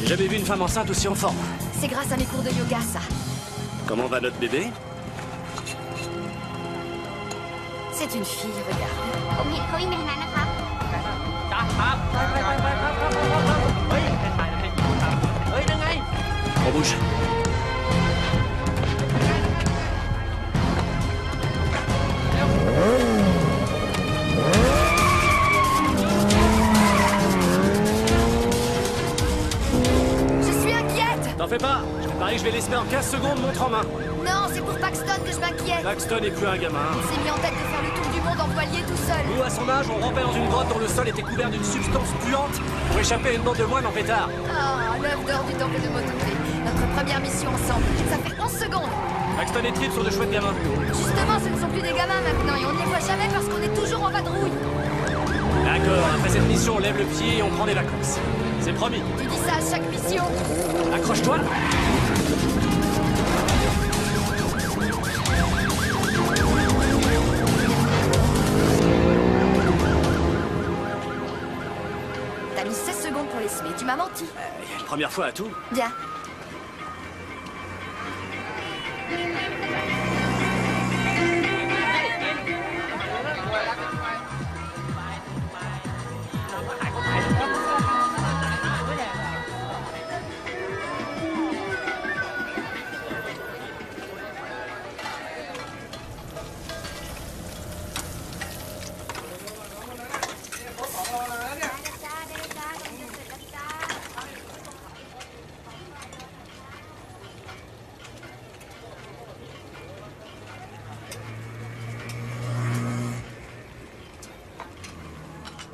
Jamais vu une femme enceinte aussi en forme. C'est grâce à mes cours de yoga, ça. Comment va notre bébé? C'est une fille, regarde. ผมเห็นเขาวิ่งไปทางนั้นนะครับ On bouge. Je suis inquiète. T'en fais pas. Je parie que je vais l'espérer en 15 secondes, montre en main. Non, c'est pour Paxton que je m'inquiète. Paxton est plus un gamin. Il s'est mis en tête de faire le tour du monde en voilier tout seul. Nous, à son âge, on rampait dans une grotte dont le sol était couvert d'une substance puante pour échapper à une bande de moines en pétard. Ah, l'œuvre d'or du temple de Mototé. Notre première mission ensemble. Ça fait 11 secondes. Paxton et Trip sont de chouettes gamins. Justement, ce ne sont plus des gamins maintenant et on ne les voit jamais parce qu'on est toujours en vadrouille. D'accord, après cette mission, on lève le pied et on prend des vacances. C'est promis. Tu dis ça à chaque mission. Accroche-toi. T'as mis 16 secondes pour les semer. Tu m'as menti. Première fois à tout. Bien.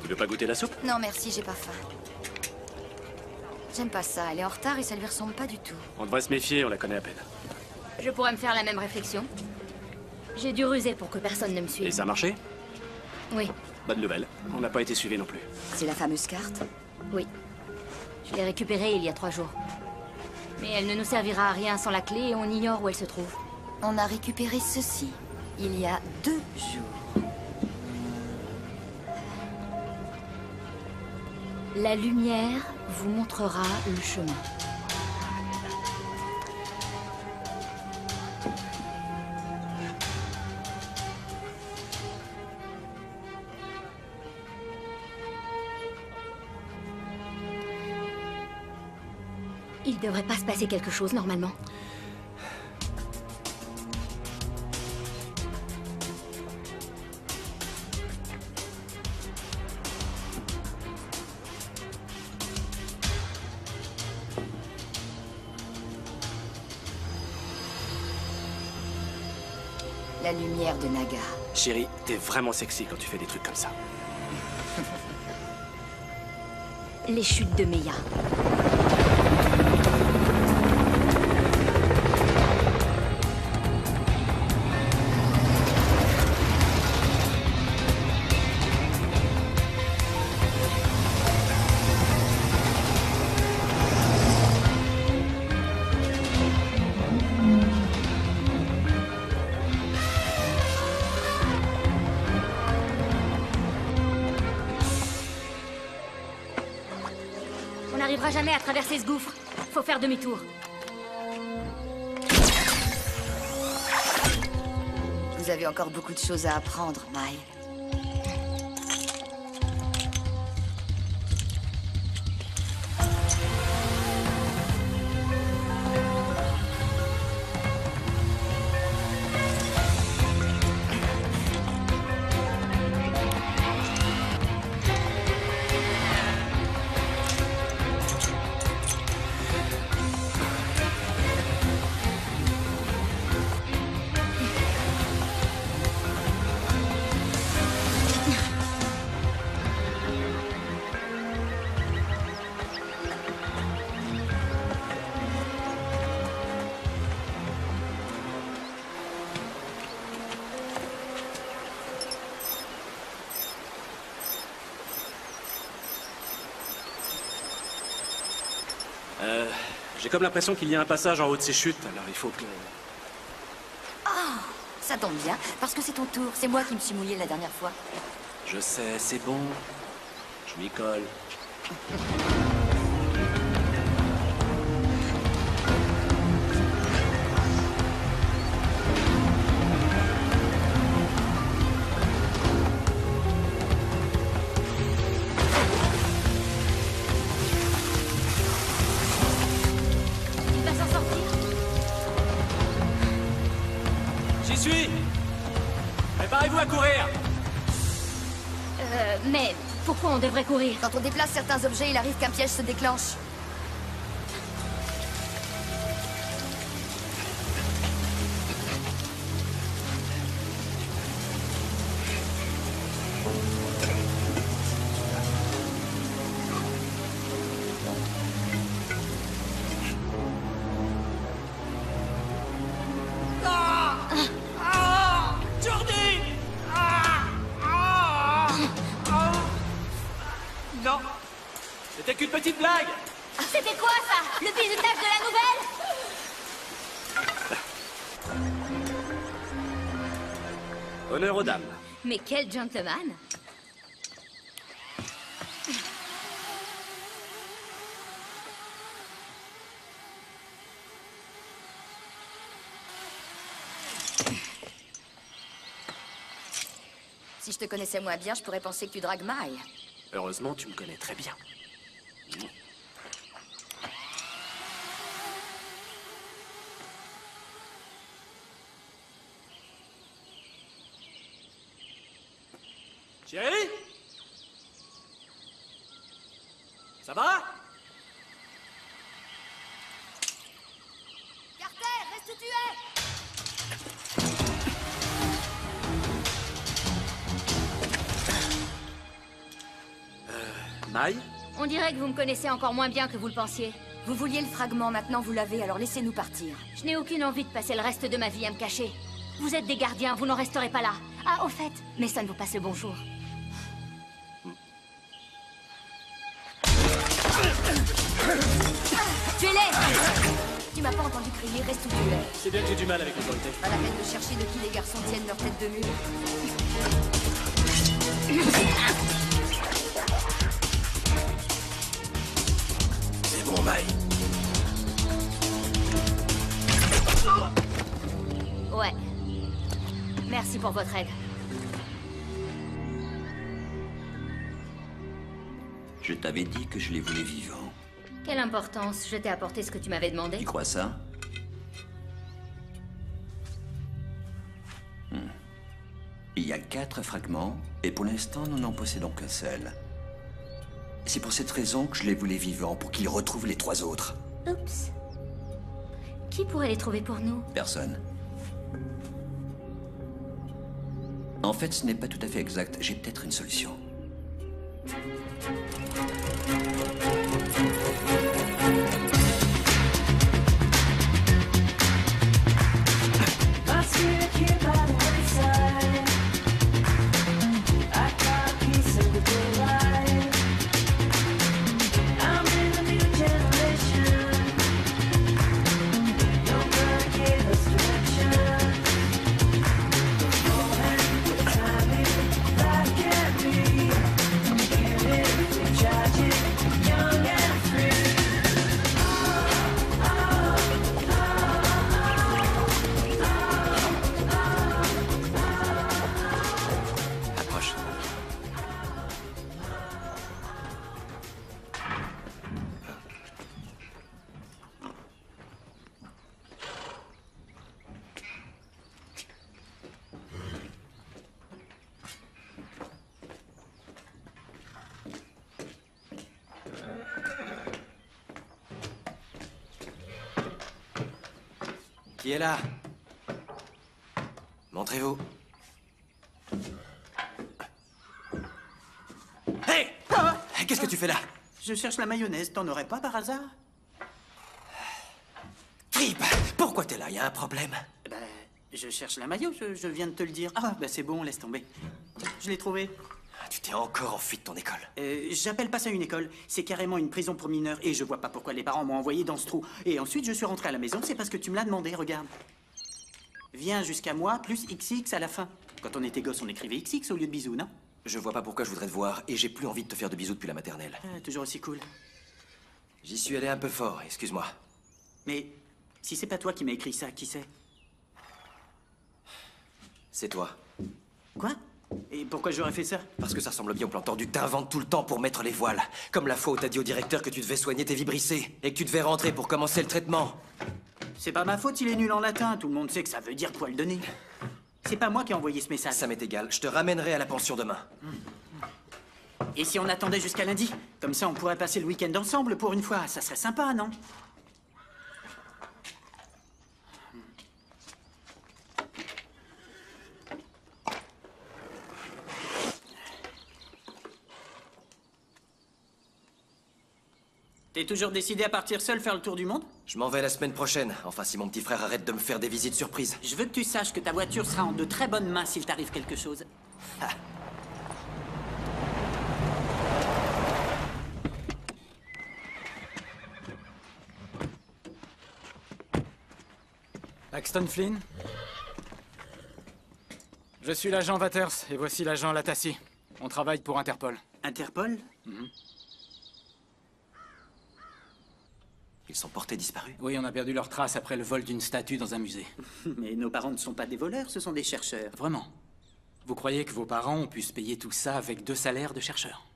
Tu veux pas goûter la soupe? Non, merci, j'ai pas faim. J'aime pas ça. Elle est en retard et ça lui ressemble pas du tout. On devrait se méfier, on la connaît à peine. Je pourrais me faire la même réflexion. J'ai dû ruser pour que personne ne me Et suive. ça a marché? Oui, Bonne nouvelle. On n'a pas été suivis non plus. C'est la fameuse carte. oui. Je l'ai récupérée il y a 3 jours. Mais elle ne nous servira à rien sans la clé et on ignore où elle se trouve. On a récupéré ceci il y a 2 jours. La lumière vous montrera le chemin. Il devrait pas se passer quelque chose normalement. La lumière de Naga. Chérie, t'es vraiment sexy quand tu fais des trucs comme ça. Les chutes de Meia. On n'arrivera jamais à traverser ce gouffre. Faut faire demi-tour. Vous avez encore beaucoup de choses à apprendre, Mai. J'ai comme l'impression qu'il y a un passage en haut de ces chutes, alors il faut que... Ça tombe bien, parce que c'est ton tour. C'est moi qui me suis mouillée la dernière fois. Je sais, c'est bon. Je m'y colle. suis. Préparez-vous à courir. Mais pourquoi on devrait courir? Quand on déplace certains objets, il arrive qu'un piège se déclenche. Jordi! Non, c'était qu'une petite blague. C'était quoi ça? Le bizutage de la nouvelle? Honneur aux dames. Mais quel gentleman! Si je te connaissais moins bien, je pourrais penser que tu dragues Maï. Heureusement, tu me connais très bien. Chérie? Ça va? Carter, reste où tu es! Maï? On dirait que vous me connaissez encore moins bien que vous le pensiez. Vous vouliez le fragment, maintenant vous l'avez, alors laissez-nous partir. Je n'ai aucune envie de passer le reste de ma vie à me cacher. Vous êtes des gardiens, vous n'en resterez pas là. Ah, au fait, Mason vous passe le bonjour. Tuez-les! Tu m'as pas entendu crier, reste où tu es. C'est bien que j'ai du mal avec l'autorité. Pas la peine de chercher de qui les garçons tiennent leur tête de mule. C'est bon, Maï. Ouais. Merci pour votre aide. Je t'avais dit que je les voulais vivants. Quelle importance, je t'ai apporté ce que tu m'avais demandé. Tu crois ça? Il y a 4 fragments, et pour l'instant, nous n'en possédons qu'un seul. C'est pour cette raison que je les voulais vivants, pour qu'ils retrouvent les 3 autres. Oups. Qui pourrait les trouver pour nous? Personne. En fait, ce n'est pas tout à fait exact. J'ai peut-être une solution. Approche. Qui est là? Montrez-vous. Hey! Qu'est-ce que tu fais là? Je cherche la mayonnaise, t'en aurais pas par hasard? Trip! Pourquoi t'es là? Y a un problème? Ben, je cherche la mayo, je viens de te le dire. Ah, ben c'est bon, laisse tomber. Tiens, je l'ai trouvé. Tu t'es encore enfui de ton école. J'appelle pas ça une école, c'est carrément une prison pour mineurs et je vois pas pourquoi les parents m'ont envoyé dans ce trou. Et ensuite, je suis rentré à la maison, c'est parce que tu me l'as demandé, regarde. Viens jusqu'à moi, plus XX à la fin. Quand on était gosse, on écrivait XX au lieu de bisous, non? Je vois pas pourquoi je voudrais te voir et j'ai plus envie de te faire de bisous depuis la maternelle. Ah, toujours aussi cool. J'y suis allé un peu fort, excuse-moi. Mais si c'est pas toi qui m'as écrit ça, qui c'est? C'est toi. Quoi? Et pourquoi j'aurais fait ça? Parce que ça ressemble bien au plan tordu que t'inventes tout le temps pour mettre les voiles. Comme la fois où t'as dit au directeur que tu devais soigner tes vibrissés et que tu devais rentrer pour commencer le traitement. C'est pas ma faute s'il est nul en latin, tout le monde sait que ça veut dire poil de nez. C'est pas moi qui ai envoyé ce message. Ça m'est égal, je te ramènerai à la pension demain. Et si on attendait jusqu'à lundi? Comme ça, on pourrait passer le week-end ensemble pour une fois. Ça serait sympa, non? T'es toujours décidé à partir seul faire le tour du monde? Je m'en vais la semaine prochaine. Enfin, si mon petit frère arrête de me faire des visites surprises. Je veux que tu saches que ta voiture sera en de très bonnes mains s'il t'arrive quelque chose. Paxton Flynn. Je suis l'agent Waters et voici l'agent Latassi. On travaille pour Interpol. Interpol? Ils sont portés disparus. Oui, on a perdu leurs traces après le vol d'une statue dans un musée. Mais nos parents ne sont pas des voleurs, ce sont des chercheurs. Vraiment? Vous croyez que vos parents ont pu se payer tout ça avec 2 salaires de chercheurs?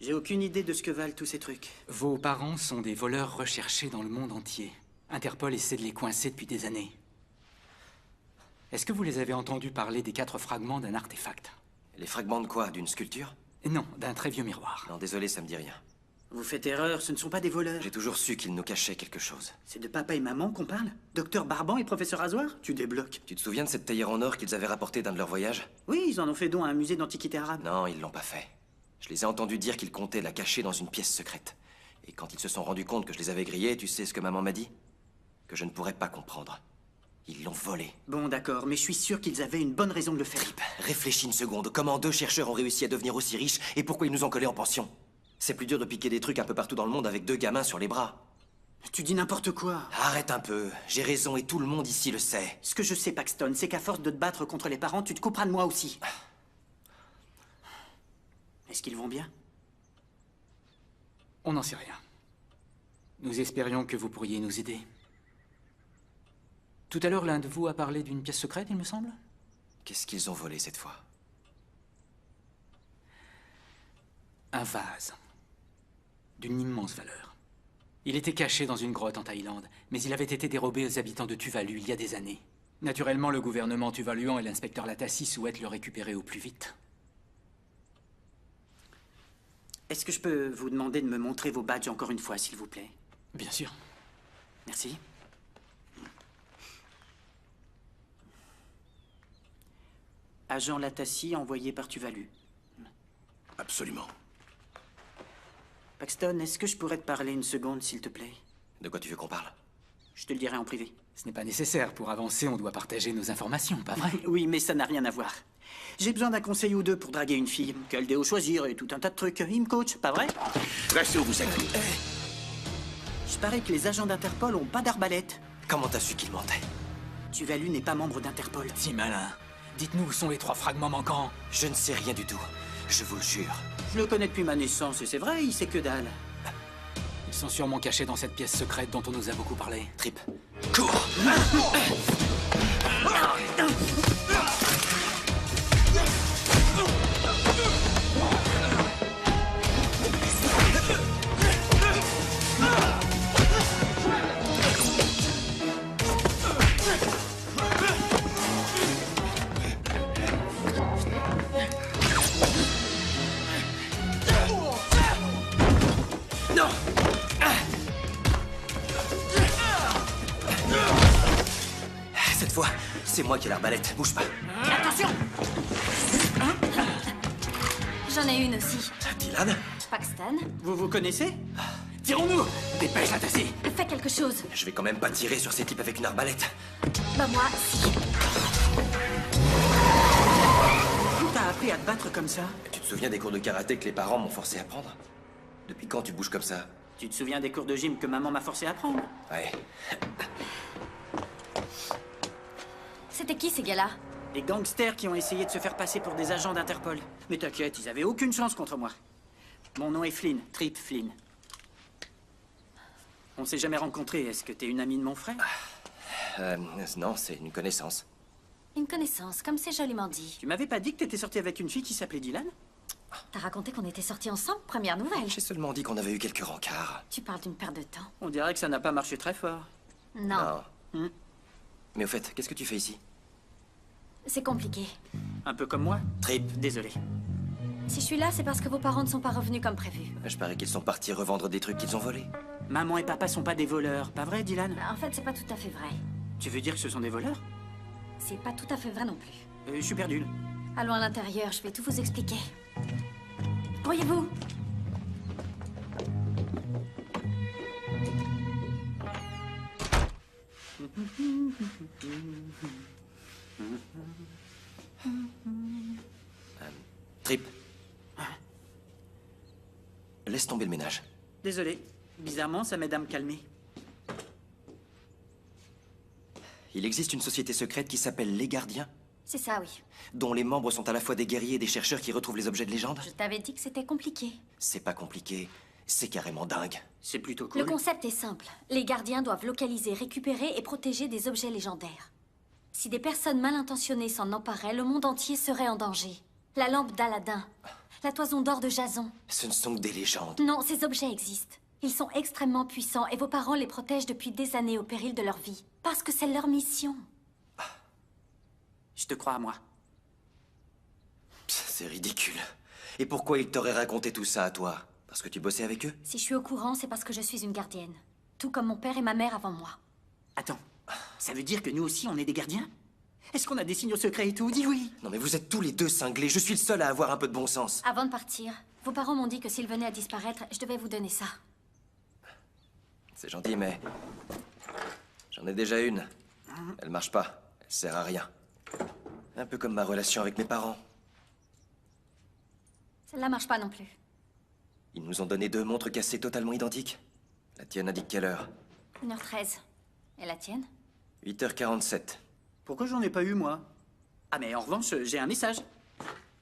J'ai aucune idée de ce que valent tous ces trucs. Vos parents sont des voleurs recherchés dans le monde entier. Interpol essaie de les coincer depuis des années. Est-ce que vous les avez entendus parler des 4 fragments d'un artefact? Les fragments de quoi? D'une sculpture? Non, d'un très vieux miroir. Non, désolé, ça me dit rien. Vous faites erreur, ce ne sont pas des voleurs. J'ai toujours su qu'ils nous cachaient quelque chose. C'est de papa et maman qu'on parle? Docteur Barban et professeur Rasoir? Tu débloques. Tu te souviens de cette théière en or qu'ils avaient rapportée d'un de leurs voyages? Oui, ils en ont fait don à un musée d'antiquité arabe. Non, ils l'ont pas fait. Je les ai entendus dire qu'ils comptaient la cacher dans une pièce secrète. Et quand ils se sont rendus compte que je les avais grillés, tu sais ce que maman m'a dit? Que je ne pourrais pas comprendre. Ils l'ont volé. Bon, d'accord, mais je suis sûr qu'ils avaient une bonne raison de le faire. Réfléchis une seconde. Comment 2 chercheurs ont réussi à devenir aussi riches et pourquoi ils nous ont collés en pension? C'est plus dur de piquer des trucs un peu partout dans le monde avec 2 gamins sur les bras. Tu dis n'importe quoi. Arrête un peu. J'ai raison et tout le monde ici le sait. Ce que je sais, Paxton, c'est qu'à force de te battre contre les parents, tu te couperas de moi aussi. Est-ce qu'ils vont bien? On n'en sait rien. Nous espérions que vous pourriez nous aider. Tout à l'heure, l'un de vous a parlé d'une pièce secrète, il me semble? Qu'est-ce qu'ils ont volé cette fois? Un vase. D'une immense valeur. Il était caché dans une grotte en Thaïlande, mais il avait été dérobé aux habitants de Tuvalu il y a des années. Naturellement, le gouvernement tuvaluan et l'inspecteur Latassi souhaitent le récupérer au plus vite. Est-ce que je peux vous demander de me montrer vos badges encore une fois, s'il vous plaît? Bien sûr. Merci. Agent Latassi envoyé par Tuvalu. Absolument. Paxton, est-ce que je pourrais te parler une seconde, s'il te plaît? De quoi tu veux qu'on parle? Je te le dirai en privé. Ce n'est pas nécessaire. Pour avancer, on doit partager nos informations, pas vrai? Oui, mais ça n'a rien à voir. J'ai besoin d'un conseil ou deux pour draguer une fille. Quel déo choisir et tout un tas de trucs. Il me coach, pas vrai? Restez où vous êtes. Je parie que les agents d'Interpol ont pas d'arbalète. Comment t'as su qu'ils mentaient? Tuvalu n'est pas membre d'Interpol. Si malin. Dites-nous où sont les 3 fragments manquants. Je ne sais rien du tout. Je vous le jure. Je le connais depuis ma naissance et c'est vrai, il sait que dalle. Ils sont sûrement cachés dans cette pièce secrète dont on nous a beaucoup parlé. Trip. Cours! Non! Cette fois, c'est moi qui ai l'arbalète. Bouge pas. Attention! J'en ai une aussi. Dylan? Paxton, Vous vous connaissez? Tirons-nous! Dépêche, Latassi! fais quelque chose. Je vais quand même pas tirer sur ces types avec une arbalète. Bah moi, si. T'as appris à te battre comme ça? Tu te souviens des cours de karaté que les parents m'ont forcé à prendre? Depuis quand tu bouges comme ça? Tu te souviens des cours de gym que maman m'a forcé à prendre? Ouais. C'était qui ces gars-là? Des gangsters qui ont essayé de se faire passer pour des agents d'Interpol. Mais t'inquiète, ils avaient aucune chance contre moi. Mon nom est Flynn, Trip Flynn. On s'est jamais rencontrés. Est-ce que t'es une amie de mon frère? Non, c'est une connaissance. Une connaissance, comme c'est joliment dit. Tu m'avais pas dit que t'étais sorti avec une fille qui s'appelait Dylan? T'as raconté qu'on était sortis ensemble, première nouvelle. J'ai seulement dit qu'on avait eu quelques rencarts. Tu parles d'une perte de temps. On dirait que ça n'a pas marché très fort. Non. Non. Mais au fait, qu'est-ce que tu fais ici? C'est compliqué. Un peu comme moi. Trip. Désolé. Si je suis là, c'est parce que vos parents ne sont pas revenus comme prévu. Je parie qu'ils sont partis revendre des trucs qu'ils ont volés. Maman et papa sont pas des voleurs, pas vrai, Dylan? En fait, c'est pas tout à fait vrai. Tu veux dire que ce sont des voleurs? C'est pas tout à fait vrai non plus. Je suis perdu. Allons à l'intérieur, je vais tout vous expliquer. Pourriez-vous? Trip. Laisse tomber le ménage. Désolé. Bizarrement, ça m'aide à me calmer. Il existe une société secrète qui s'appelle les Gardiens, C'est ça, oui. dont les membres sont à la fois des guerriers et des chercheurs qui retrouvent les objets de légende. Je t'avais dit que c'était compliqué. C'est pas compliqué, c'est carrément dingue. C'est plutôt cool. Le concept est simple. Les gardiens doivent localiser, récupérer et protéger des objets légendaires. Si des personnes mal intentionnées s'en emparaient, le monde entier serait en danger. La lampe d'Aladin, la toison d'or de Jason. Ce ne sont que des légendes. Non, ces objets existent. Ils sont extrêmement puissants et vos parents les protègent depuis des années au péril de leur vie. Parce que c'est leur mission. Je te crois à moi. C'est ridicule. Et pourquoi ils t'auraient raconté tout ça à toi? Parce que tu bossais avec eux? Si je suis au courant, c'est parce que je suis une gardienne. Tout comme mon père et ma mère avant moi. Attends, ça veut dire que nous aussi, on est des gardiens? Est-ce qu'on a des signaux secrets et tout? Dis oui. Non mais vous êtes tous les deux cinglés, je suis le seul à avoir un peu de bon sens. Avant de partir, vos parents m'ont dit que s'ils venaient à disparaître, je devais vous donner ça. C'est gentil, mais... j'en ai déjà une. Elle marche pas, elle sert à rien. Un peu comme ma relation avec mes parents. Celle-là marche pas non plus. Ils nous ont donné deux montres cassées totalement identiques. La tienne indique quelle heure? 1h13. Et la tienne? 8h47. Pourquoi j'en ai pas eu, moi? Ah, mais en revanche, j'ai un message.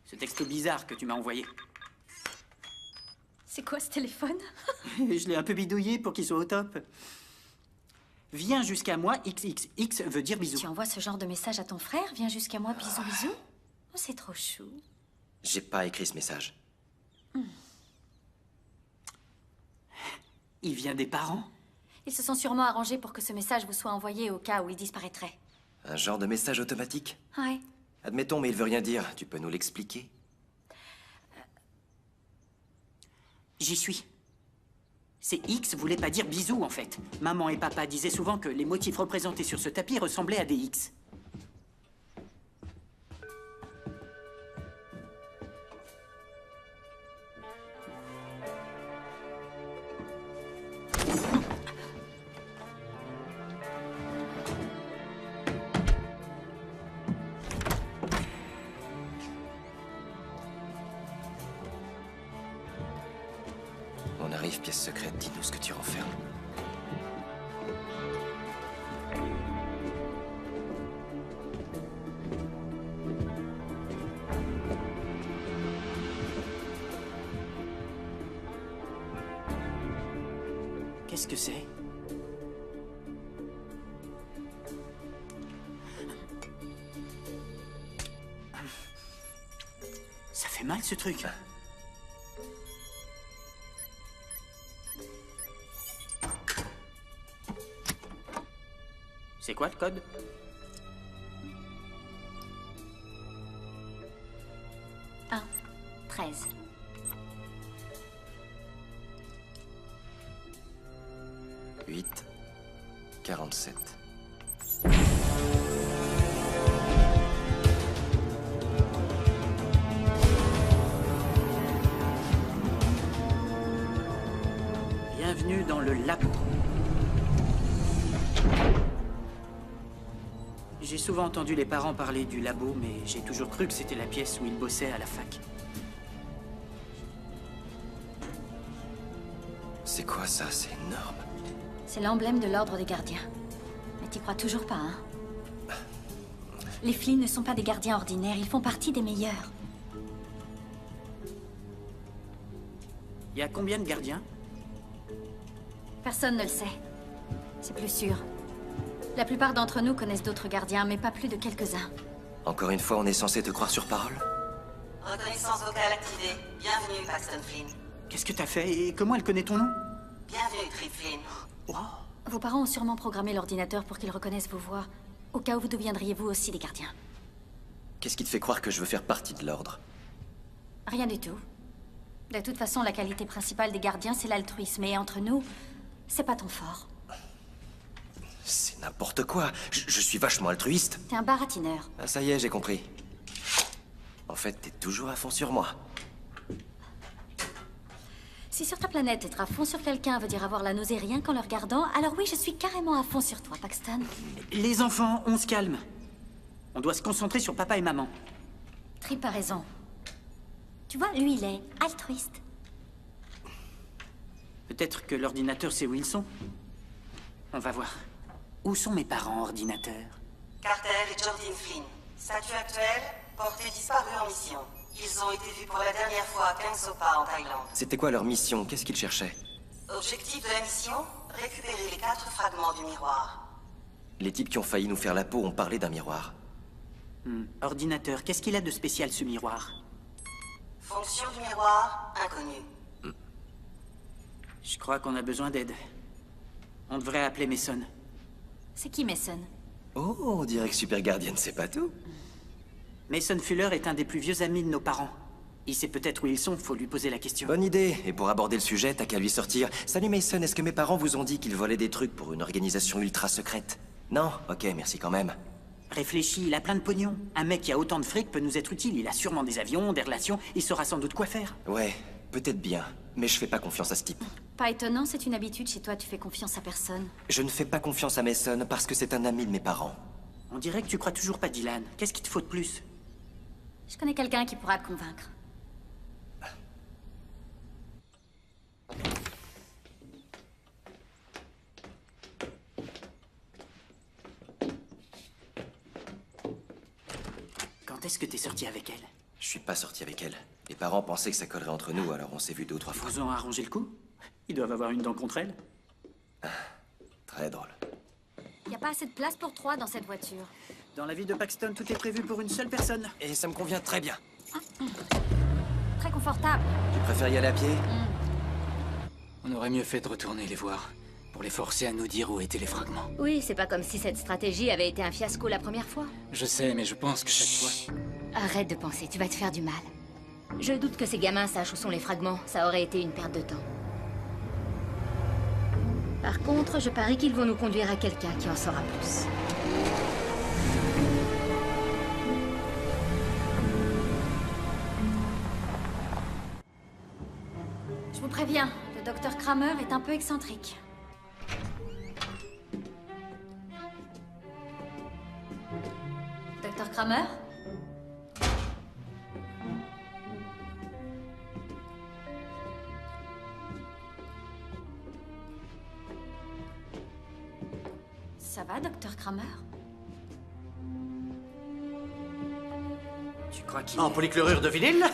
Ce texte bizarre que tu m'as envoyé. C'est quoi ce téléphone? Je l'ai un peu bidouillé pour qu'il soit au top. Viens jusqu'à moi, XXX veut dire bisous. Tu envoies ce genre de message à ton frère? Viens jusqu'à moi, bisous, bisous? Oh, c'est trop chou. J'ai pas écrit ce message. Il vient des parents? Ils se sont sûrement arrangés pour que ce message vous soit envoyé au cas où il disparaîtrait. Un genre de message automatique? Ouais. Admettons, mais il veut rien dire. Tu peux nous l'expliquer? J'y suis. Ces X voulaient pas dire bisous, en fait. Maman et papa disaient souvent que les motifs représentés sur ce tapis ressemblaient à des X. On arrive, pièce secrète, dis-nous ce que tu renfermes. Qu'est-ce que c'est? Ça fait mal, ce truc. C'est quoi le code? Un, 13. « 8h47. Bienvenue dans le labo. J'ai souvent entendu les parents parler du labo, mais j'ai toujours cru que c'était la pièce où ils bossaient à la fac. C'est quoi ça? C'est énorme. C'est l'emblème de l'ordre des gardiens. Mais t'y crois toujours pas, hein? Les Flynn ne sont pas des gardiens ordinaires, ils font partie des meilleurs. Il y a combien de gardiens? Personne ne le sait. C'est plus sûr. La plupart d'entre nous connaissent d'autres gardiens, mais pas plus de quelques-uns. Encore une fois, on est censé te croire sur parole? Reconnaissance vocale activée. Bienvenue, Paxton Flynn. Qu'est-ce que t'as fait et comment elle connaît ton nom? Bienvenue, Trip Flynn. Vos parents ont sûrement programmé l'ordinateur pour qu'il reconnaisse vos voix, au cas où vous deviendriez vous aussi des gardiens. Qu'est-ce qui te fait croire que je veux faire partie de l'ordre? Rien du tout. De toute façon, la qualité principale des gardiens, c'est l'altruisme. Et entre nous, c'est pas ton fort. C'est n'importe quoi. Je suis vachement altruiste. T'es un baratineur. Ah, ça y est, j'ai compris. En fait, t'es toujours à fond sur moi. Si sur ta planète, être à fond sur quelqu'un veut dire avoir la nausée rien qu'en le regardant, alors oui, je suis carrément à fond sur toi, Paxton. Les enfants, on se calme. On doit se concentrer sur papa et maman. Trip a raison. Tu vois, lui, il est altruiste. Peut-être que l'ordinateur, c'est Wilson. On va voir. Où sont mes parents, ordinateur? Carter et Jordyn Flynn. Statut actuel, porté disparu en mission. Ils ont été vus pour la dernière fois à Kangsopa en Thaïlande. C'était quoi leur mission? Qu'est-ce qu'ils cherchaient? Objectif de la mission, récupérer les 4 fragments du miroir. Les types qui ont failli nous faire la peau ont parlé d'un miroir. Ordinateur, qu'est-ce qu'il a de spécial, ce miroir? Fonction du miroir, inconnue. Je crois qu'on a besoin d'aide. On devrait appeler Mason. C'est qui, Mason? Oh, on dirait que Super Guardian, c'est pas tout. Mason Fuller est un des plus vieux amis de nos parents. Il sait peut-être où ils sont, faut lui poser la question. Bonne idée. Et pour aborder le sujet, t'as qu'à lui sortir. Salut Mason, est-ce que mes parents vous ont dit qu'ils volaient des trucs pour une organisation ultra secrète? Non? Ok, merci quand même. Réfléchis, il a plein de pognon. Un mec qui a autant de fric peut nous être utile. Il a sûrement des avions, des relations, il saura sans doute quoi faire. Ouais, peut-être bien. Mais je fais pas confiance à ce type. Pas étonnant, c'est une habitude chez toi, tu fais confiance à personne. Je ne fais pas confiance à Mason parce que c'est un ami de mes parents. On dirait que tu crois toujours pas Dylan. Qu'est-ce qu'il te faut de plus? Je connais quelqu'un qui pourra te convaincre. Quand est-ce que t'es sorti avec elle? Je suis pas sorti avec elle. Les parents pensaient que ça collerait entre nous, alors on s'est vu 2 ou 3 fois. Vous ont arrangé le coup? Ils doivent avoir une dent contre elle. Très drôle. Y a pas assez de place pour 3 dans cette voiture. Dans la vie de Paxton, tout est prévu pour une seule personne. Et ça me convient très bien. Très confortable. Tu préfères y aller à pied? On aurait mieux fait de retourner les voir, pour les forcer à nous dire où étaient les fragments. Oui, c'est pas comme si cette stratégie avait été un fiasco la première fois. Je sais, mais je pense que chaque fois... Arrête de penser, tu vas te faire du mal. Je doute que ces gamins sachent où sont les fragments, ça aurait été une perte de temps. Par contre, je parie qu'ils vont nous conduire à quelqu'un qui en saura plus. Je vous préviens, le docteur Kramer est un peu excentrique. Docteur Kramer? Ça va, docteur Kramer? Tu crois qu'il... En polychlorure de vinyle?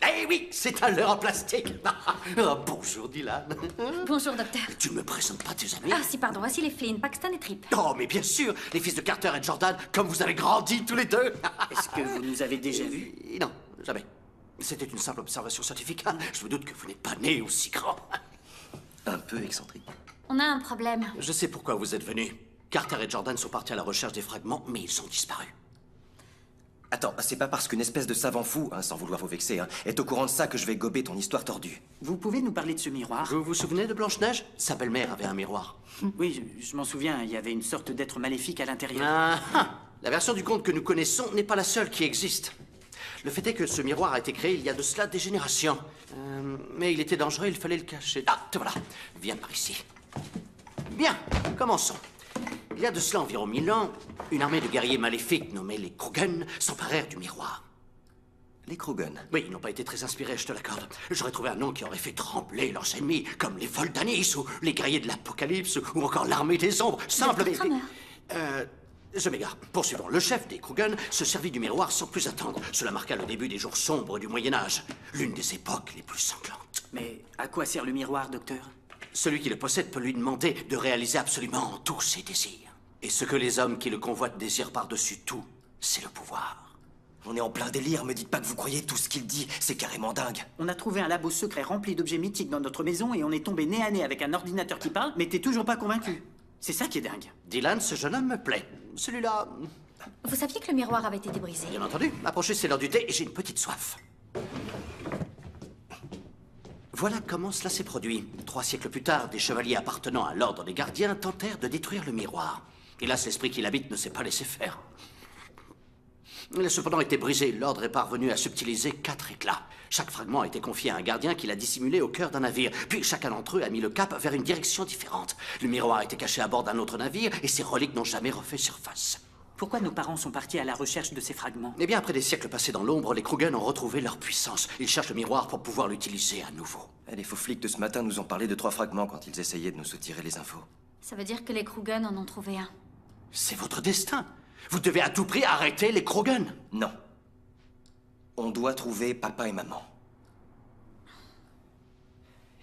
Eh oui, c'est un leurre en plastique. Oh, bonjour, Dylan. Bonjour, docteur. Tu ne me présentes pas tes amis? Ah si, pardon, voici les Flynn, Paxton et Tripp. Oh, mais bien sûr, les fils de Carter et Jordan, comme vous avez grandi tous les deux. Est-ce que vous nous avez déjà vus? Non, jamais. C'était une simple observation scientifique. Je me doute que vous n'êtes pas né aussi grand. Un peu excentrique. On a un problème. Je sais pourquoi vous êtes venus. Carter et Jordan sont partis à la recherche des fragments, mais ils ont disparu. Attends, c'est pas parce qu'une espèce de savant fou, sans vouloir vous vexer, est au courant de ça que je vais gober ton histoire tordue. Vous pouvez nous parler de ce miroir? Vous vous souvenez de Blanche-Neige? Sa belle-mère avait un miroir. Oui, je m'en souviens, il y avait une sorte d'être maléfique à l'intérieur. Ah, ah. La version du conte que nous connaissons n'est pas la seule qui existe. Le fait est que ce miroir a été créé il y a de cela des générations. Mais il était dangereux, il fallait le cacher. Ah, te voilà. Viens par ici. Bien, commençons. Il y a de cela environ 1000 ans, une armée de guerriers maléfiques nommés les Krogan s'emparèrent du miroir. Les Krogan? Oui, ils n'ont pas été très inspirés, je te l'accorde. J'aurais trouvé un nom qui aurait fait trembler leurs ennemis, comme les Voldanis, ou les guerriers de l'Apocalypse, ou encore l'armée des ombres. Simple mais... Je m'égare. Poursuivons. Le chef des Krogan se servit du miroir sans plus attendre. Cela marqua le début des jours sombres du Moyen-Âge, l'une des époques les plus sanglantes. Mais à quoi sert le miroir, docteur? Celui qui le possède peut lui demander de réaliser absolument tous ses désirs. Et ce que les hommes qui le convoitent désirent par-dessus tout, c'est le pouvoir. On est en plein délire, me dites pas que vous croyez tout ce qu'il dit, c'est carrément dingue. On a trouvé un labo secret rempli d'objets mythiques dans notre maison et on est tombé nez à nez avec un ordinateur qui parle, mais t'es toujours pas convaincu. C'est ça qui est dingue. Dylan, ce jeune homme me plaît. Celui-là... Vous saviez que le miroir avait été brisé? Bien entendu. Approchez, c'est l'heure du thé et j'ai une petite soif. Voilà comment cela s'est produit. 3 siècles plus tard, des chevaliers appartenant à l'ordre des gardiens tentèrent de détruire le miroir. Hélas, l'esprit qui l'habite ne s'est pas laissé faire. Il a cependant été brisé. L'ordre est parvenu à subtiliser 4 éclats. Chaque fragment a été confié à un gardien qui l'a dissimulé au cœur d'un navire. Puis chacun d'entre eux a mis le cap vers une direction différente. Le miroir a été caché à bord d'un autre navire et ses reliques n'ont jamais refait surface. Pourquoi nos parents sont partis à la recherche de ces fragments? Eh bien, après des siècles passés dans l'ombre, les Krugen ont retrouvé leur puissance. Ils cherchent le miroir pour pouvoir l'utiliser à nouveau. Les faux flics de ce matin nous ont parlé de 3 fragments quand ils essayaient de nous soutirer les infos. Ça veut dire que les Krugen en ont trouvé un. C'est votre destin. Vous devez à tout prix arrêter les Krugen. Non. On doit trouver papa et maman.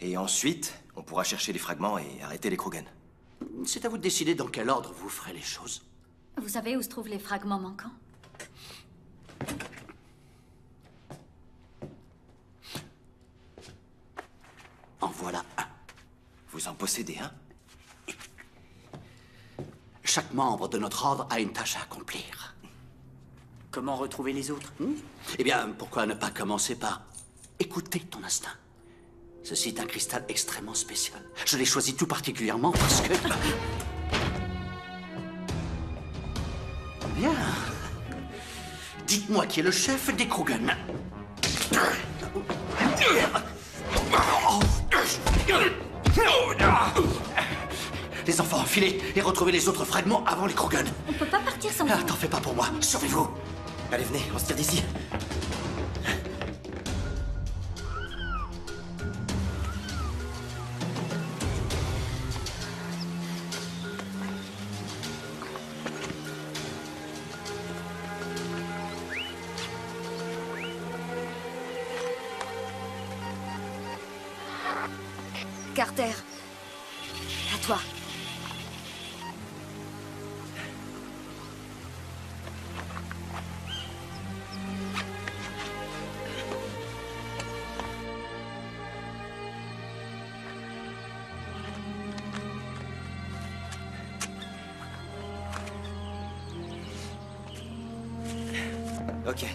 Et ensuite, on pourra chercher les fragments et arrêter les Krugen. C'est à vous de décider dans quel ordre vous ferez les choses. Vous savez où se trouvent les fragments manquants? En voilà un. Vous en possédez un? Chaque membre de notre ordre a une tâche à accomplir. Comment retrouver les autres? Eh bien, pourquoi ne pas commencer par écouter ton instinct? Ceci est un cristal extrêmement spécial. Je l'ai choisi tout particulièrement parce que... Bien. Dites-moi qui est le chef des Krugen. Les enfants, filez et retrouvez les autres fragments avant les Krugen. On peut pas partir sans... T'en fais pas pour moi. Sauvez-vous. Allez, venez, on se tire d'ici. Carter. À toi. Ok.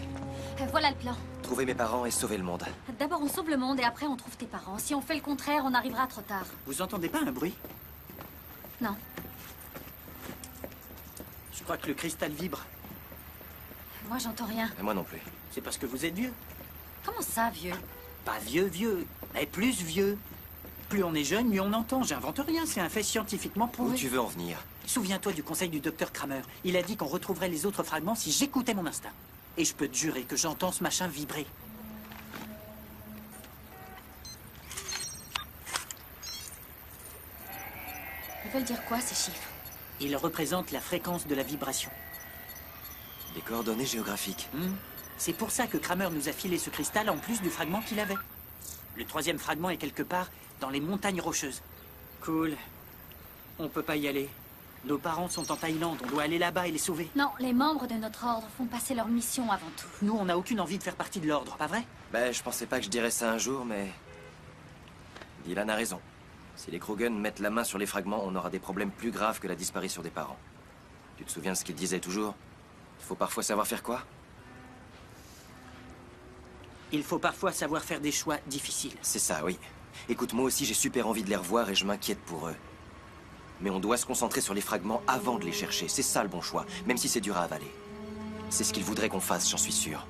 Voilà le plan. Trouver mes parents et sauver le monde. D'abord on sauve le monde et après on trouve tes parents. Si on fait le contraire, on arrivera trop tard. Vous entendez pas un bruit? Non. Je crois que le cristal vibre. Moi j'entends rien. Et moi non plus. C'est parce que vous êtes vieux. Comment ça, vieux? Pas vieux, vieux, mais plus vieux. Plus on est jeune, mieux on entend. J'invente rien, c'est un fait scientifiquement Où prouvé. tu veux en venir? Souviens-toi du conseil du docteur Kramer. Il a dit qu'on retrouverait les autres fragments si j'écoutais mon instinct. Et je peux te jurer que j'entends ce machin vibrer. Ils veulent dire quoi, ces chiffres? Ils représentent la fréquence de la vibration. Des coordonnées géographiques. C'est pour ça que Kramer nous a filé ce cristal en plus du fragment qu'il avait. Le 3e fragment est quelque part dans les montagnes rocheuses. Cool. On peut pas y aller. Nos parents sont en Thaïlande, on doit aller là-bas et les sauver. Non, les membres de notre ordre font passer leur mission avant tout. Nous, on n'a aucune envie de faire partie de l'ordre, pas vrai? Ben, je pensais pas que je dirais ça un jour, mais... Dylan a raison. Si les Krugen mettent la main sur les fragments, on aura des problèmes plus graves que la disparition des parents. Tu te souviens de ce qu'il disait toujours? Il faut parfois savoir faire quoi? Il faut parfois savoir faire des choix difficiles. C'est ça, oui. Écoute, moi aussi j'ai super envie de les revoir et je m'inquiète pour eux. Mais on doit se concentrer sur les fragments avant de les chercher. C'est ça le bon choix, même si c'est dur à avaler. C'est ce qu'ils voudraient qu'on fasse, j'en suis sûr.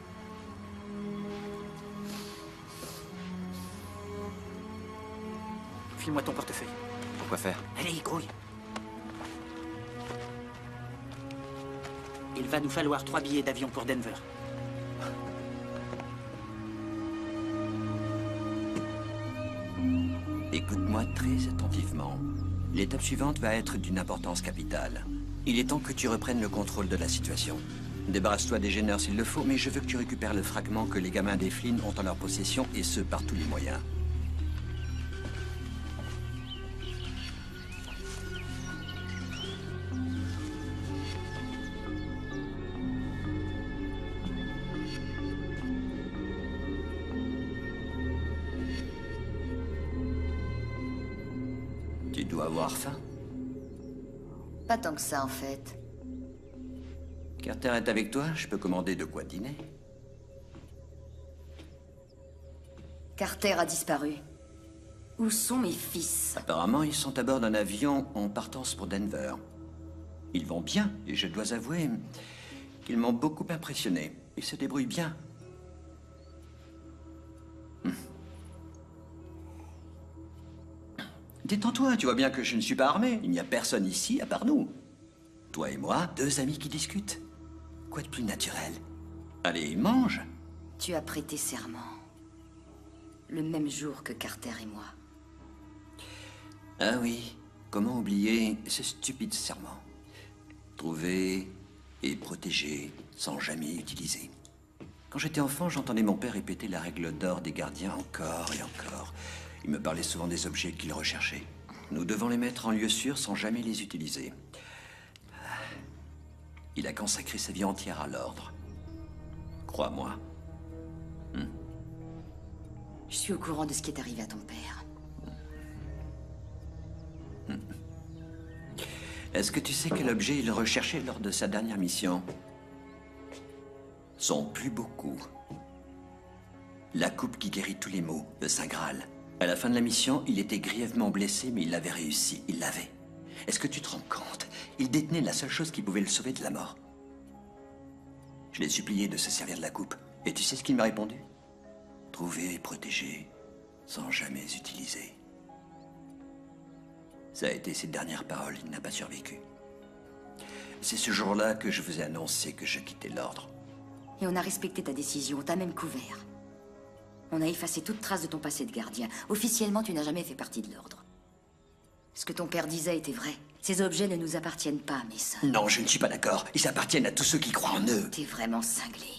File-moi ton portefeuille. Pourquoi faire? Allez, grouille. Il va nous falloir 3 billets d'avion pour Denver. Écoute-moi très attentivement. L'étape suivante va être d'une importance capitale. Il est temps que tu reprennes le contrôle de la situation. Débarrasse-toi des gêneurs s'il le faut, mais je veux que tu récupères le fragment que les gamins des Flynn ont en leur possession, et ce, par tous les moyens. Tu dois avoir faim. Pas tant que ça, en fait. Carter est avec toi, je peux commander de quoi dîner. Carter a disparu. Où sont mes fils? Apparemment, ils sont à bord d'un avion en partance pour Denver. Ils vont bien, et je dois avouer qu'ils m'ont beaucoup impressionné. Ils se débrouillent bien. Détends-toi, tu vois bien que je ne suis pas armé. Il n'y a personne ici à part nous. Toi et moi, deux amis qui discutent. Quoi de plus naturel? Allez, mange. Tu as prêté serment. Le même jour que Carter et moi. Ah oui, comment oublier ce stupide serment? Trouver et protéger sans jamais utiliser. Quand j'étais enfant, j'entendais mon père répéter la règle d'or des gardiens encore et encore. Il me parlait souvent des objets qu'il recherchait. Nous devons les mettre en lieu sûr sans jamais les utiliser. Il a consacré sa vie entière à l'ordre. Crois-moi. Je suis au courant de ce qui est arrivé à ton père. Est-ce que tu sais quel objet il recherchait lors de sa dernière mission? Son plus beau coup. La coupe qui guérit tous les maux, le Saint Graal. À la fin de la mission, il était grièvement blessé, mais il l'avait réussi. Il l'avait. Est-ce que tu te rends compte? Il détenait la seule chose qui pouvait le sauver de la mort. Je l'ai supplié de se servir de la coupe. Et tu sais ce qu'il m'a répondu? Trouver et protéger, sans jamais utiliser. Ça a été ses dernières paroles, il n'a pas survécu. C'est ce jour-là que je vous ai annoncé que je quittais l'ordre. Et on a respecté ta décision, on t'a même couvert. On a effacé toute trace de ton passé de gardien. Officiellement, tu n'as jamais fait partie de l'ordre. Ce que ton père disait était vrai. Ces objets ne nous appartiennent pas, Mason. Non, je ne suis pas d'accord. Ils appartiennent à tous ceux qui croient en eux. T'es vraiment cinglé.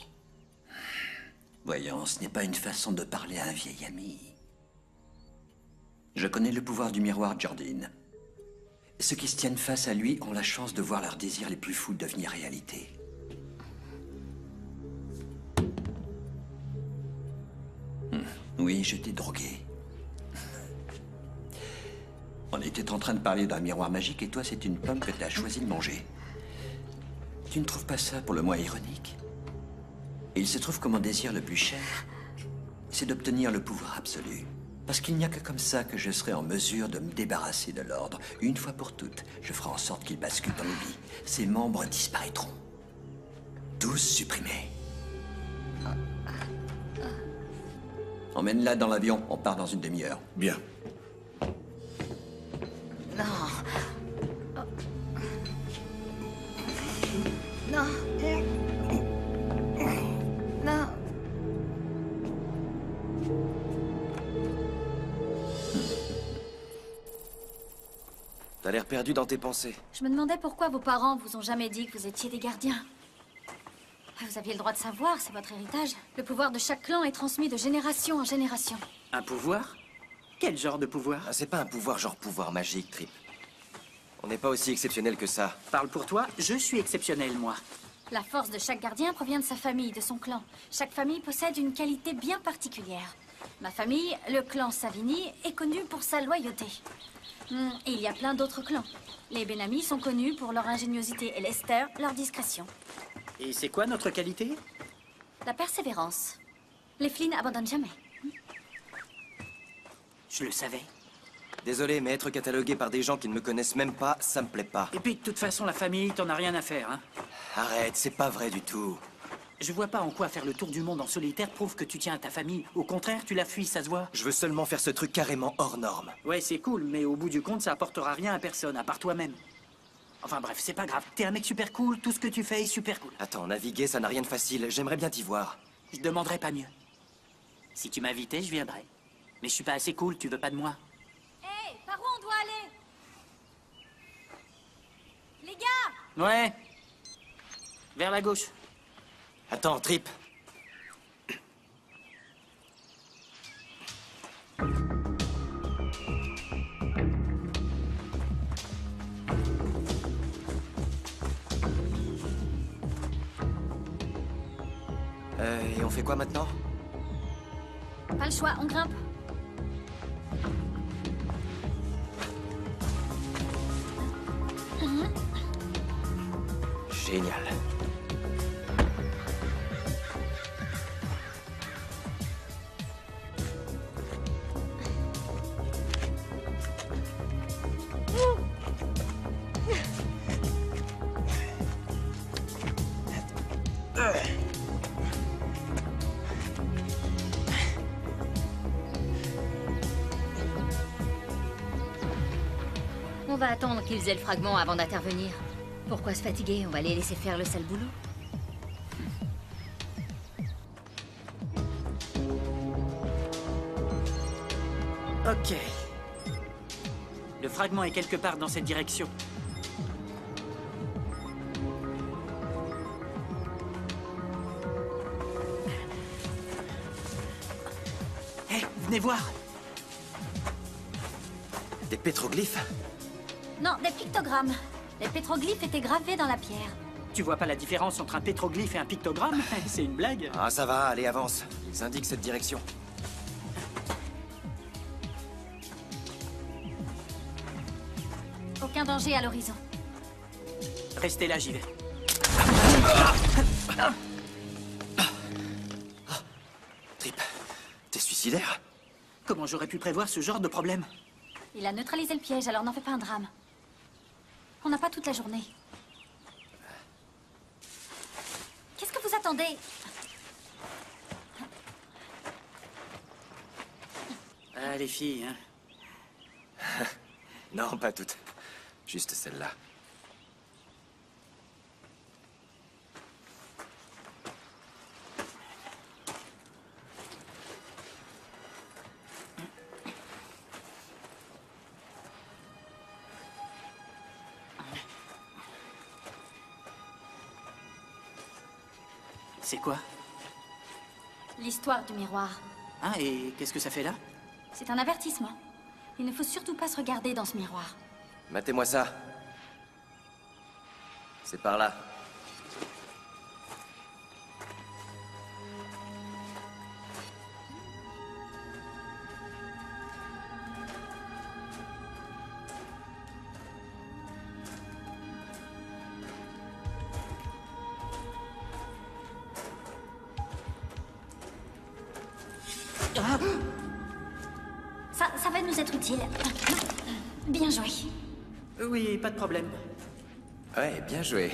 Voyons, ce n'est pas une façon de parler à un vieil ami. Je connais le pouvoir du miroir, Jardine. Ceux qui se tiennent face à lui ont la chance de voir leurs désirs les plus fous devenir réalité. Oui, je t'ai drogué. On était en train de parler d'un miroir magique et toi, c'est une pomme que tu as choisi de manger. Tu ne trouves pas ça pour le moins ironique? Et il se trouve que mon désir le plus cher, c'est d'obtenir le pouvoir absolu. Parce qu'il n'y a que comme ça que je serai en mesure de me débarrasser de l'ordre. Une fois pour toutes, je ferai en sorte qu'il bascule dans l'oubli. Ses membres disparaîtront. Tous supprimés. Emmène-la dans l'avion, on part dans une demi-heure. Bien. Non. Non. Non. T'as l'air perdu dans tes pensées. Je me demandais pourquoi vos parents vous ont jamais dit que vous étiez des gardiens. Vous aviez le droit de savoir, c'est votre héritage. Le pouvoir de chaque clan est transmis de génération en génération. Un pouvoir? Quel genre de pouvoir? Ah, c'est pas un pouvoir genre pouvoir magique, Trip. On n'est pas aussi exceptionnel que ça. Parle pour toi, je suis exceptionnel, moi. La force de chaque gardien provient de sa famille, de son clan. Chaque famille possède une qualité bien particulière. Ma famille, le clan Savini, est connu pour sa loyauté. Et il y a plein d'autres clans. Les Benami sont connus pour leur ingéniosité et Lester, leur discrétion. Et c'est quoi notre qualité? La persévérance. Les Flynn n'abandonnent jamais. Je le savais. Désolé, mais être catalogué par des gens qui ne me connaissent même pas, ça me plaît pas. Et puis, de toute façon, la famille, t'en as rien à faire, hein. Arrête, c'est pas vrai du tout. Je vois pas en quoi faire le tour du monde en solitaire prouve que tu tiens à ta famille. Au contraire, tu la fuis, ça se voit. Je veux seulement faire ce truc carrément hors norme. Ouais, c'est cool, mais au bout du compte, ça apportera rien à personne, à part toi-même. Enfin bref, c'est pas grave. T'es un mec super cool, tout ce que tu fais est super cool. Attends, naviguer, ça n'a rien de facile. J'aimerais bien t'y voir. Je demanderais pas mieux. Si tu m'invitais, je viendrais. Mais je suis pas assez cool, tu veux pas de moi? Hé, par où on doit aller? Les gars! Ouais. Vers la gauche. Attends, Trip. Et on fait quoi maintenant? Pas le choix, on grimpe. Génial. va attendre qu'ils aient le fragment avant d'intervenir. Pourquoi se fatiguer? On va les laisser faire le sale boulot. Ok. Le fragment est quelque part dans cette direction. Hé, venez voir. Des pétroglyphes? Non, des pictogrammes. Les pétroglyphes étaient gravés dans la pierre. Tu vois pas la différence entre un pétroglyphe et un pictogramme? C'est une blague. Ah, ça va, allez, avance. Ils indiquent cette direction. Aucun danger à l'horizon. Restez là, j'y vais. Trip, t'es suicidaire? Comment j'aurais pu prévoir ce genre de problème? Il a neutralisé le piège, alors n'en fais pas un drame. On n'a pas toute la journée. Qu'est-ce que vous attendez? Ah, les filles, hein. Non, pas toutes. Juste celle-là. C'est quoi? L'histoire du miroir. Ah, et qu'est-ce que ça fait là? C'est un avertissement. Il ne faut surtout pas se regarder dans ce miroir. Matez-moi ça. C'est par là. Ça va nous être utile. Bien joué. Oui, pas de problème. Ouais, bien joué.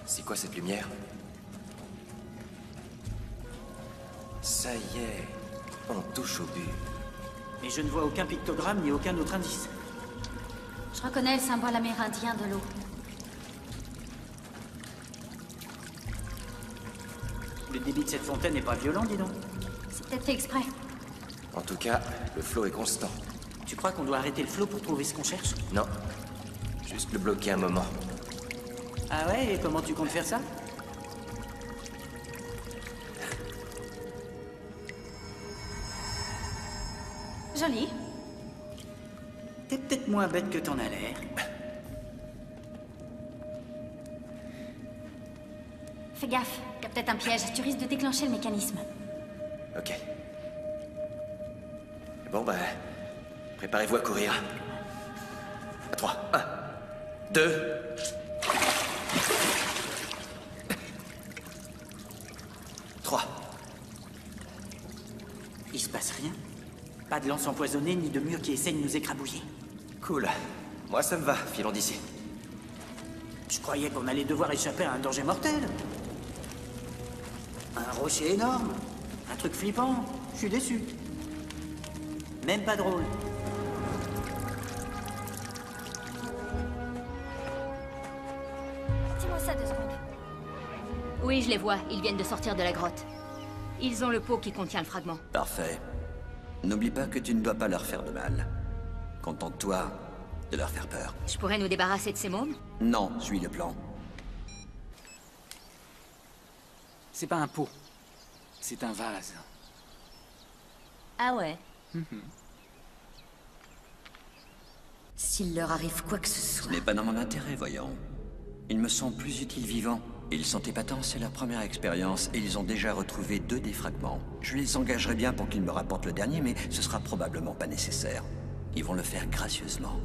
C'est quoi cette lumière? Ça y est, on touche au but. Mais je ne vois aucun pictogramme ni aucun autre indice. Je reconnais le symbole amérindien de l'eau. Le débit de cette fontaine n'est pas violent, dis donc. C'est peut-être fait exprès. En tout cas, le flot est constant. Tu crois qu'on doit arrêter le flot pour trouver ce qu'on cherche? Non, juste le bloquer un moment. Ah ouais, et comment tu comptes faire ça? Joli. T'es peut-être moins bête que t'en as l'air. Fais gaffe, il y a peut-être un piège. Tu risques de déclencher le mécanisme. Ok. Bon, bah... préparez-vous à courir. À 3. 1, 2... 3. Il se passe rien? Pas de lance empoisonnée ni de mur qui essaie de nous écrabouiller. Cool. Moi, ça me va. Filons d'ici. Je croyais qu'on allait devoir échapper à un danger mortel. Un rocher énorme. Un truc flippant. Je suis déçu. Même pas drôle. Dis-moi ça 2 secondes. Oui, je les vois. Ils viennent de sortir de la grotte. Ils ont le pot qui contient le fragment. Parfait. N'oublie pas que tu ne dois pas leur faire de mal. Contente-toi de leur faire peur. Je pourrais nous débarrasser de ces mômes? Non, suis le plan. C'est pas un pot. C'est un vase. Ah ouais? S'il leur arrive quoi que ce Ce soit... n'est pas dans mon intérêt, voyons. Ils me sont plus utiles vivants. Ils sont épatants, c'est leur première expérience, et ils ont déjà retrouvé 2 des fragments. Je les engagerai bien pour qu'ils me rapportent le dernier, mais ce sera probablement pas nécessaire. Ils vont le faire gracieusement.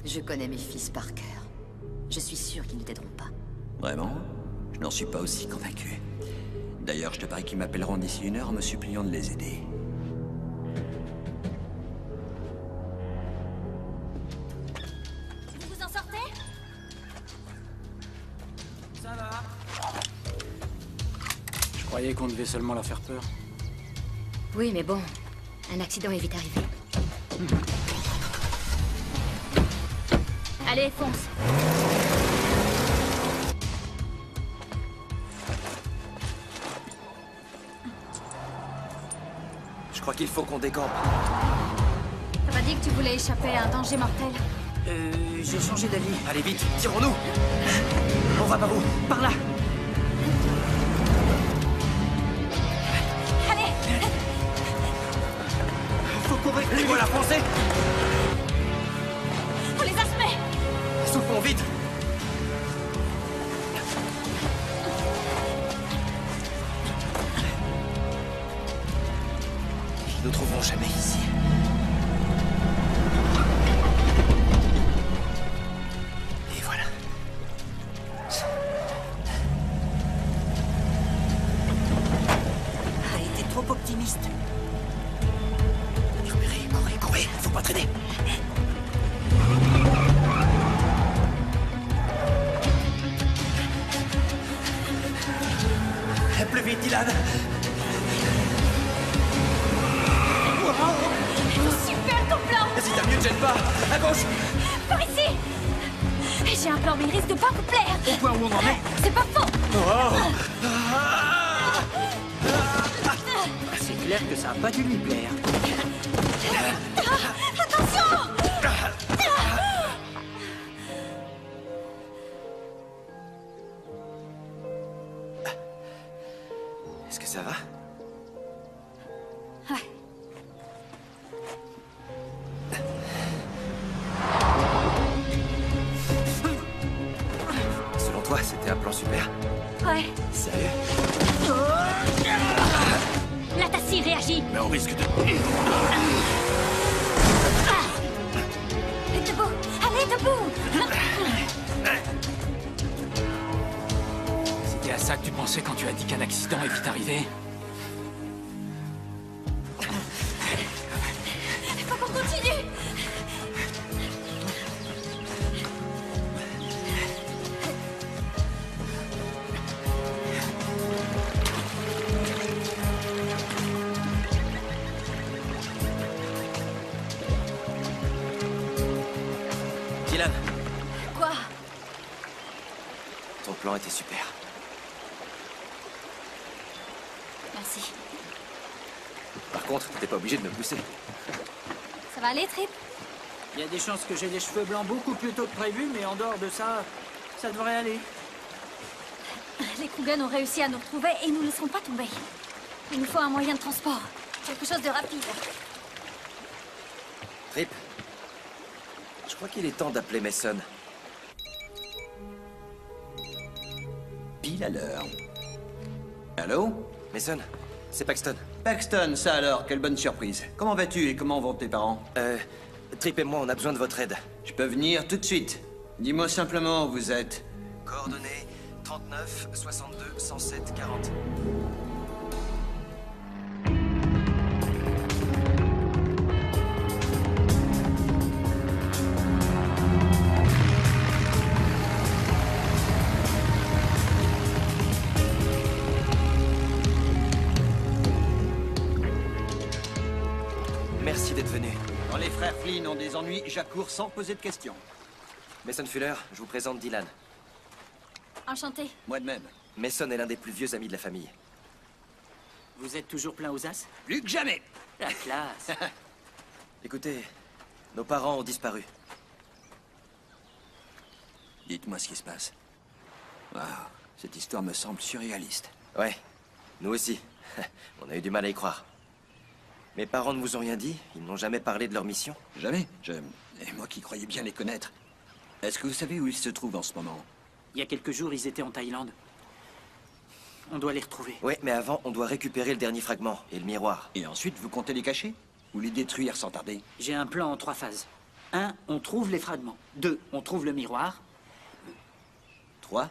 Je connais mes fils par cœur. Je suis sûre qu'ils ne t'aideront pas. Vraiment? Je n'en suis pas aussi convaincu. D'ailleurs, je te parie qu'ils m'appelleront d'ici 1 heure en me suppliant de les aider. Vous vous en sortez? Ça va. croyais qu'on devait seulement leur faire peur. Oui, mais bon, un accident est vite arrivé. Allez, fonce. Je crois qu'il faut qu'on décampe. T'as pas dit que tu voulais échapper à un danger mortel? J'ai changé d'avis. Allez vite, tirons-nous. On va par où? Par là. Allez! Faut courir. Et voilà, foncez. On les a semés! Sous le pont, vite. Ils nous trouveront jamais ici. Et voilà. Ah, t'es trop optimiste. Courez, courez, faut pas traîner. Plus vite, Dylan. Super ton plan! Si t'as mieux, ne gêne pas. À gauche. Par ici! J'ai un plan, mais il risque de pas vous plaire! Au point où on en est. C'est pas faux! C'est clair que ça a pas dû lui plaire. Attention! Est-ce que ça va? Ouais. Selon toi, c'était un plan super. Ouais. Sérieux? La Tassie réagit. Mais on risque de... Debout! Allez, debout! C'était à ça que tu pensais quand tu as dit qu'un accident est vite arrivé? Faut qu'on continue! Dylan, Quoi? ton plan était super. Merci. Par contre, t'es pas obligé de me pousser. Ça va aller, Trip? Il y a des chances que j'ai les cheveux blancs beaucoup plus tôt que prévu, mais en dehors de ça, ça devrait aller. Les Krugen ont réussi à nous retrouver et ils nous laisseront pas tomber. Il nous faut un moyen de transport. Quelque chose de rapide. Trip, je crois qu'il est temps d'appeler Mason. Pile à l'heure. Allô? Mason, c'est Paxton. Paxton, ça alors, quelle bonne surprise. Comment vas-tu et comment vont tes parents? Trip et moi, on a besoin de votre aide. Je peux venir tout de suite. Dis-moi simplement où vous êtes. Coordonnées 39 62 107 40. Merci d'être venu. Quand les frères Flynn ont des ennuis, j'accours sans poser de questions. Mason Fuller, je vous présente Dylan. Enchanté. Moi de même. Mason est l'un des plus vieux amis de la famille. Vous êtes toujours plein aux as? Plus que jamais. La classe. Écoutez, nos parents ont disparu. Dites-moi ce qui se passe. Waouh, cette histoire me semble surréaliste. Ouais, nous aussi. On a eu du mal à y croire. Mes parents ne vous ont rien dit? Ils n'ont jamais parlé de leur mission? Jamais. Et moi qui croyais bien les connaître. Est-ce que vous savez où ils se trouvent en ce moment? Il y a quelques jours, ils étaient en Thaïlande. On doit les retrouver. Ouais, mais avant, on doit récupérer le dernier fragment et le miroir. Et ensuite, vous comptez les cacher? Ou les détruire sans tarder? J'ai un plan en 3 phases. 1, on trouve les fragments. 2, on trouve le miroir. 3?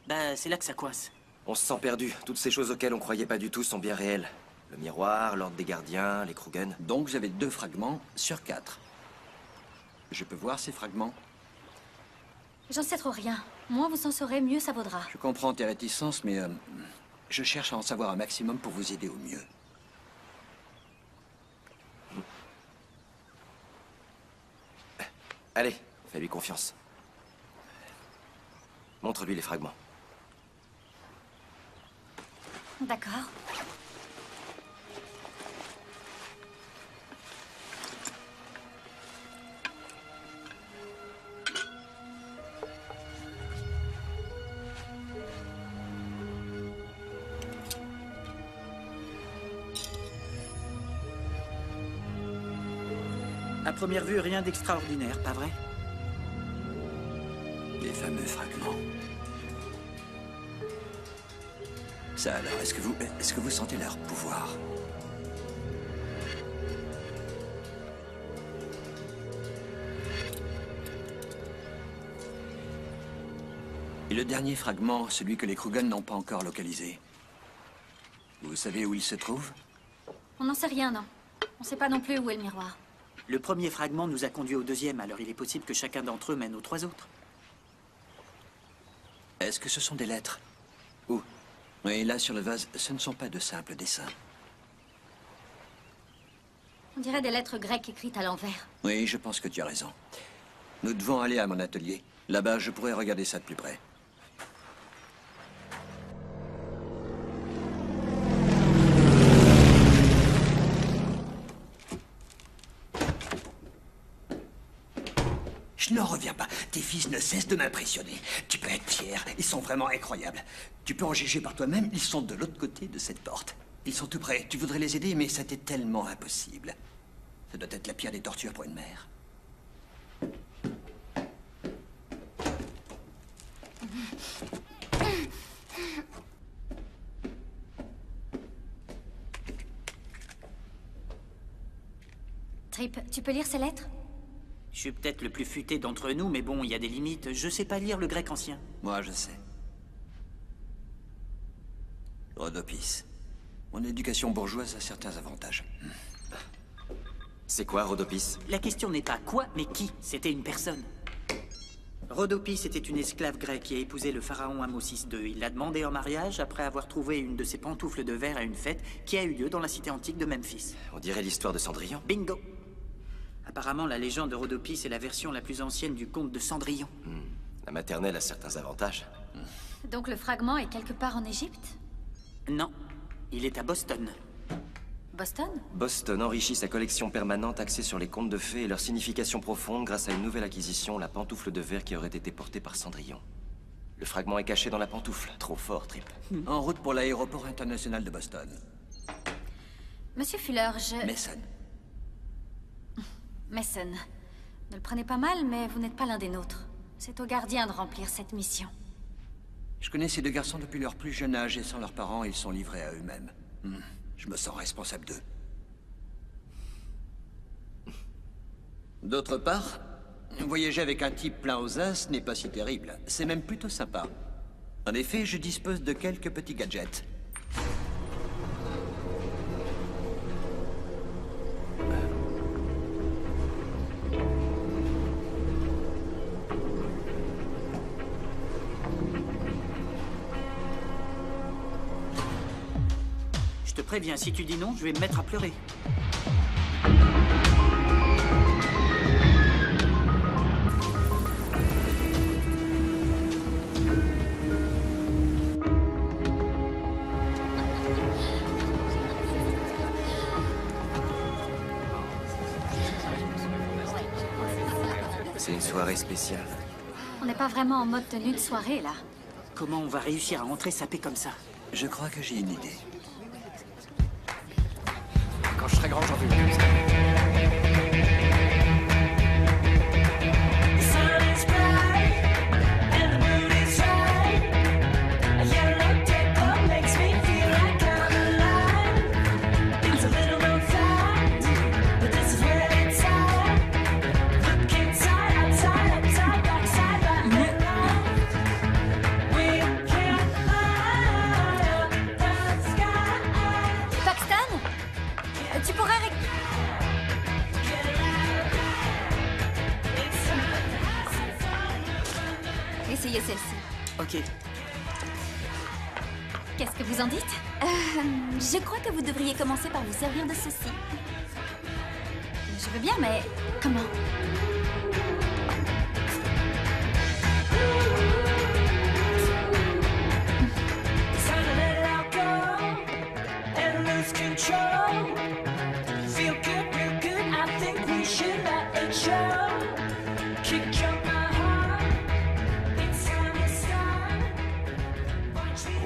Bah, c'est là que ça coince. On se sent perdu. Toutes ces choses auxquelles on croyait pas du tout sont bien réelles. Le miroir, l'ordre des gardiens, les Krugen. Donc vous avez 2 fragments sur 4. Je peux voir ces fragments? J'en sais trop rien. Moins vous en saurez, mieux ça vaudra. Je comprends tes réticences, mais Je cherche à en savoir un maximum pour vous aider au mieux. Allez, fais-lui confiance. Montre-lui les fragments. D'accord. À première vue, rien d'extraordinaire, pas vrai? Les fameux fragments. Ça alors, est-ce que vous sentez leur pouvoir? Et le dernier fragment, celui que les Krugen n'ont pas encore localisé. Vous savez où il se trouve? On n'en sait rien, non. On sait pas non plus où est le miroir. Le premier fragment nous a conduit au deuxième, alors il est possible que chacun d'entre eux mène aux trois autres. Est-ce que ce sont des lettres? Où? Oui, là sur le vase, ce ne sont pas de simples dessins. On dirait des lettres grecques écrites à l'envers. Oui, je pense que tu as raison. Nous devons aller à mon atelier. Là-bas, je pourrais regarder ça de plus près. Je n'en reviens pas. Tes fils ne cessent de m'impressionner. Tu peux être fier. Ils sont vraiment incroyables. Tu peux en juger par toi-même. Ils sont de l'autre côté de cette porte. Ils sont tout près. Tu voudrais les aider, mais ça t'est tellement impossible. Ça doit être la pire des tortures pour une mère. Trip, tu peux lire ces lettres? Je suis peut-être le plus futé d'entre nous, mais bon, il y a des limites. Je sais pas lire le grec ancien. Moi, je sais. Rhodopis. Mon éducation bourgeoise a certains avantages. C'est quoi, Rhodopis? La question n'est pas quoi, mais qui. C'était une personne. Rhodopis était une esclave grecque qui a épousé le pharaon Amosis II. Il l'a demandé en mariage après avoir trouvé une de ses pantoufles de verre à une fête qui a eu lieu dans la cité antique de Memphis. On dirait l'histoire de Cendrillon. Bingo! Apparemment, la légende de Rhodopis est la version la plus ancienne du conte de Cendrillon. La maternelle a certains avantages. Donc le fragment est quelque part en Égypte? Non, il est à Boston. Boston? Boston enrichit sa collection permanente axée sur les contes de fées et leur signification profonde grâce à une nouvelle acquisition, la pantoufle de verre qui aurait été portée par Cendrillon. Le fragment est caché dans la pantoufle. Trop fort, Trip. En route pour l'aéroport international de Boston. Monsieur Fuller, Mason. Mason. Ne le prenez pas mal, mais vous n'êtes pas l'un des nôtres. C'est aux gardiens de remplir cette mission. Je connais ces deux garçons depuis leur plus jeune âge et sans leurs parents, ils sont livrés à eux-mêmes. Je me sens responsable d'eux. D'autre part, voyager avec un type plein aux as n'est pas si terrible. C'est même plutôt sympa. En effet, je dispose de quelques petits gadgets. Je te préviens, si tu dis non, je vais me mettre à pleurer. C'est une soirée spéciale. On n'est pas vraiment en mode tenue de soirée, là. Comment on va réussir à entrer sapé comme ça? Je crois que j'ai une idée. Quand je serai grand, j'en veux. Qu'est-ce que vous en dites? Je crois que vous devriez commencer par vous servir de ceci. Je veux bien, mais comment?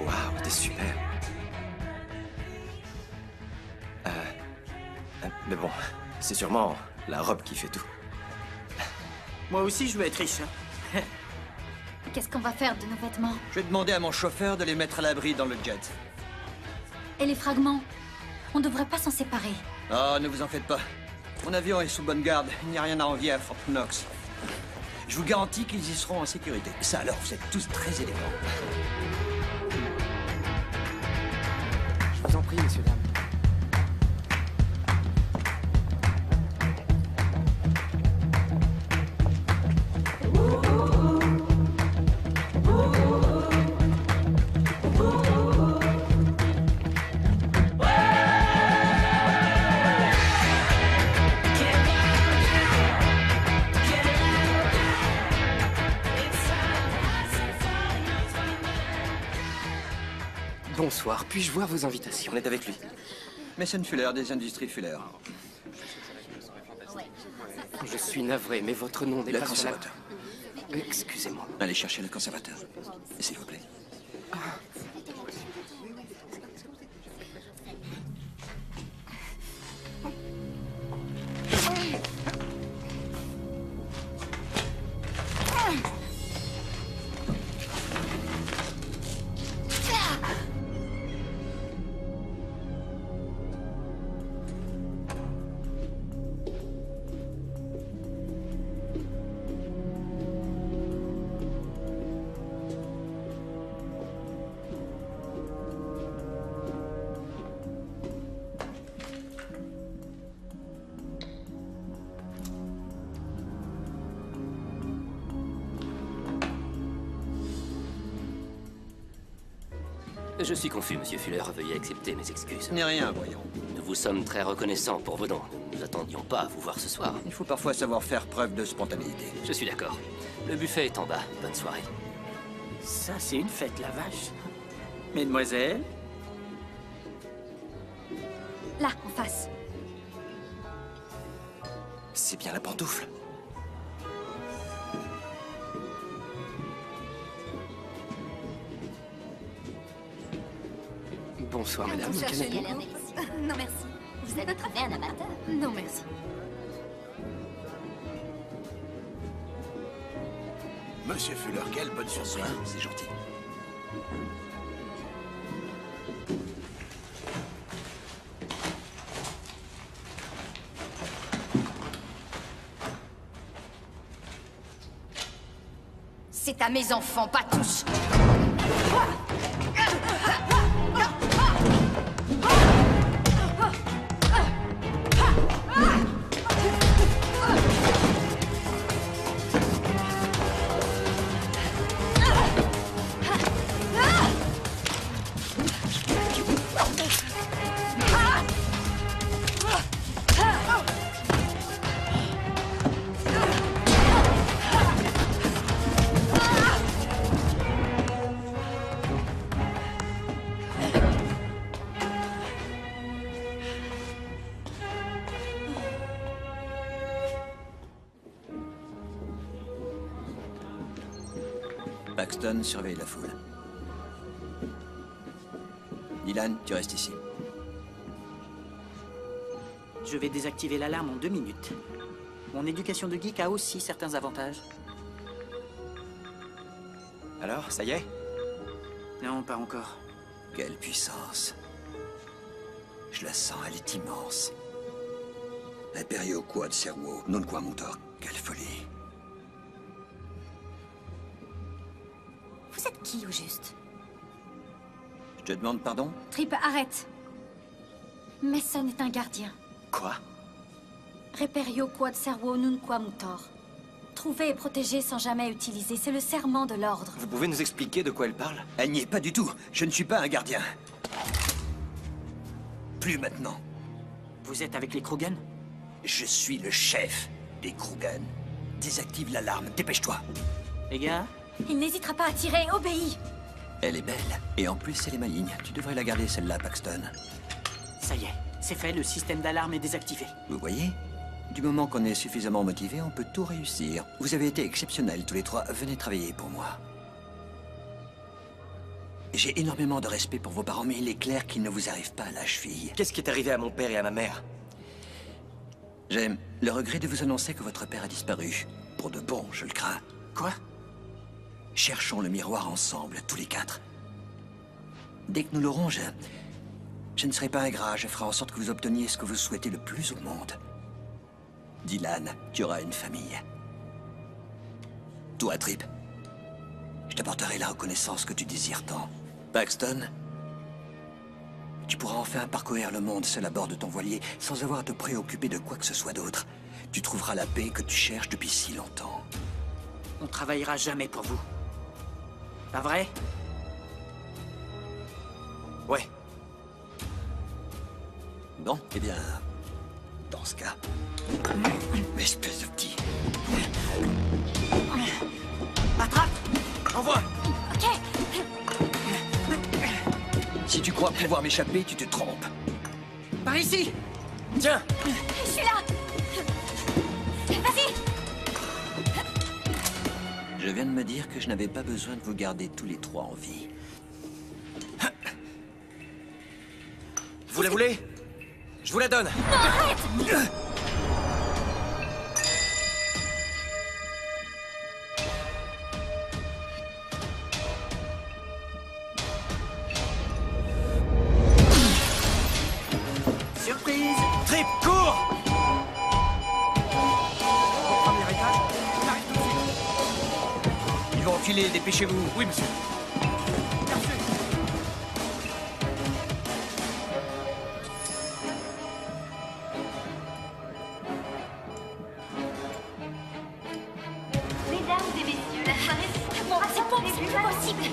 Waouh, t'es super. Mais bon, c'est sûrement la robe qui fait tout. Moi aussi, je veux être riche. Hein. Qu'est-ce qu'on va faire de nos vêtements? Je vais demander à mon chauffeur de les mettre à l'abri dans le jet. Et les fragments? On devrait pas s'en séparer. Oh, ne vous en faites pas. Mon avion est sous bonne garde. Il n'y a rien à envier à Fort Knox. Je vous garantis qu'ils y seront en sécurité. Ça alors, vous êtes tous très élégants. Je vous en prie, messieurs, dames. Bonsoir, puis-je voir vos invitations? On est avec lui. Mason Fuller, des industries Fuller. Je suis navré, mais votre nom n'est Le pas sur la... conservateur. Excusez-moi. Allez chercher le conservateur. S'il vous plaît. Je suis confus, monsieur Fuller. Veuillez accepter mes excuses. Ce n'est rien, voyons. Nous vous sommes très reconnaissants pour vos dons. Nous n'attendions pas à vous voir ce soir. Il faut parfois savoir faire preuve de spontanéité. Je suis d'accord. Le buffet est en bas. Bonne soirée. Ça, c'est une fête, la vache. Mesdemoiselles, Là, en face. C'est bien la pantoufle. Bonsoir, madame. Vous cherchez Canapé. l'air délicieux. Non, merci. Vous avez trouvé un amateur? Non, merci. Monsieur Fuller, quelle bonne surprise. C'est gentil. C'est à mes enfants, pas tous. Paxton surveille la foule. Dylan, tu restes ici. je vais désactiver l'alarme en 2 minutes. Mon éducation de geek a aussi certains avantages. Alors, ça y est? Non, pas encore. Quelle puissance. Je la sens, elle est immense. Imperio Quad Servo, non quoi Montor. Quelle folie. Vous êtes qui, au juste? Je te demande pardon? Trip, arrête. Mason est un gardien. Quoi? Reperio quod servo nunquam mutor. trouver et protéger sans jamais utiliser. C'est le serment de l'ordre. Vous pouvez nous expliquer de quoi elle parle? Elle n'y est pas du tout. Je ne suis pas un gardien. Plus maintenant. Vous êtes avec les Krogan? Je suis le chef des Krogan. Désactive l'alarme, dépêche-toi. Les gars? Il n'hésitera pas à tirer, obéis. Elle est belle. Et en plus, elle est maligne. Tu devrais la garder, celle-là, Paxton. Ça y est, c'est fait, le système d'alarme est désactivé. Vous voyez? Du moment qu'on est suffisamment motivé, on peut tout réussir. Vous avez été exceptionnels tous les trois. Venez travailler pour moi. J'ai énormément de respect pour vos parents, mais il est clair qu'il ne vous arrive pas à la cheville. Qu'est-ce qui est arrivé à mon père et à ma mère? J'ai le regret de vous annoncer que votre père a disparu. Pour de bon, je le crains. Quoi? Cherchons le miroir ensemble, tous les quatre. Dès que nous l'aurons, je ne serai pas ingrat. Je ferai en sorte que vous obteniez ce que vous souhaitez le plus au monde. Dylan, tu auras une famille. Toi, Trip, je t'apporterai la reconnaissance que tu désires tant. Paxton, tu pourras enfin parcourir le monde seul à bord de ton voilier sans avoir à te préoccuper de quoi que ce soit d'autre. Tu trouveras la paix que tu cherches depuis si longtemps. On travaillera jamais pour vous. Pas vrai? Ouais. Bon, eh bien, dans ce cas, espèce de petit. Attrape! Envoie! Ok. Si tu crois pouvoir m'échapper, tu te trompes. Par ici! Tiens! Je suis là. Vas-y. Je viens de me dire que je n'avais pas besoin de vous garder tous les trois en vie. Vous la voulez? Je vous la donne! Non, arrête. Surprise! Trip, cours! Au premier étage, on arrive tout de suite. Ils vont enfiler, dépêchez-vous. Oui, monsieur. Mesdames et messieurs, la soirée Bon, c'est bon, c'est plus possible.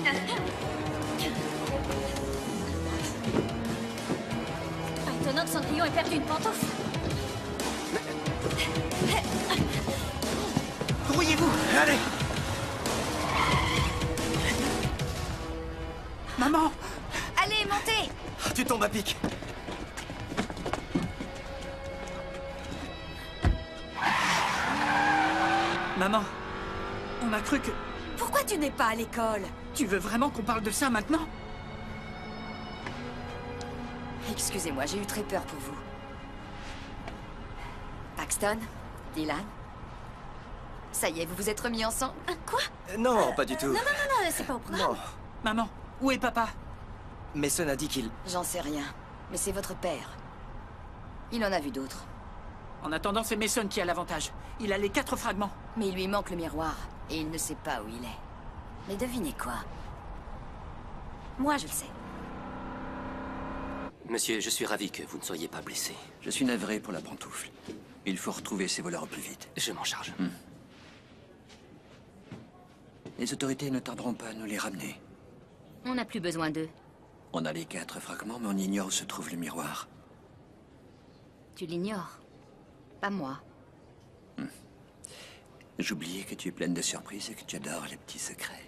Pas étonnant que Cendrillon ait perdu une pantoufle. Grouillez-vous! Allez! Maman! Allez, montez! Tu tombes à pic! Maman! On a cru que... Pourquoi tu n'es pas à l'école? Tu veux vraiment qu'on parle de ça maintenant? Excusez-moi, j'ai eu très peur pour vous. Paxton? Dylan? Ça y est, vous vous êtes remis ensemble? Quoi? Non, pas du tout. Non, c'est pas au programme. Non. Maman, où est papa? Mason a dit qu'il... J'en sais rien. Mais c'est votre père. Il en a vu d'autres. En attendant, c'est Mason qui a l'avantage. Il a les 4 fragments. Mais il lui manque le miroir. Et il ne sait pas où il est. Mais devinez quoi? Moi, je le sais. Monsieur, je suis ravi que vous ne soyez pas blessé. Je suis navré pour la pantoufle. Il faut retrouver ces voleurs au plus vite. Je m'en charge. Les autorités ne tarderont pas à nous les ramener. On n'a plus besoin d'eux. On a les 4 fragments, mais on ignore où se trouve le miroir. Tu l'ignores. Pas moi. J'oubliais que tu es pleine de surprises et que tu adores les petits secrets.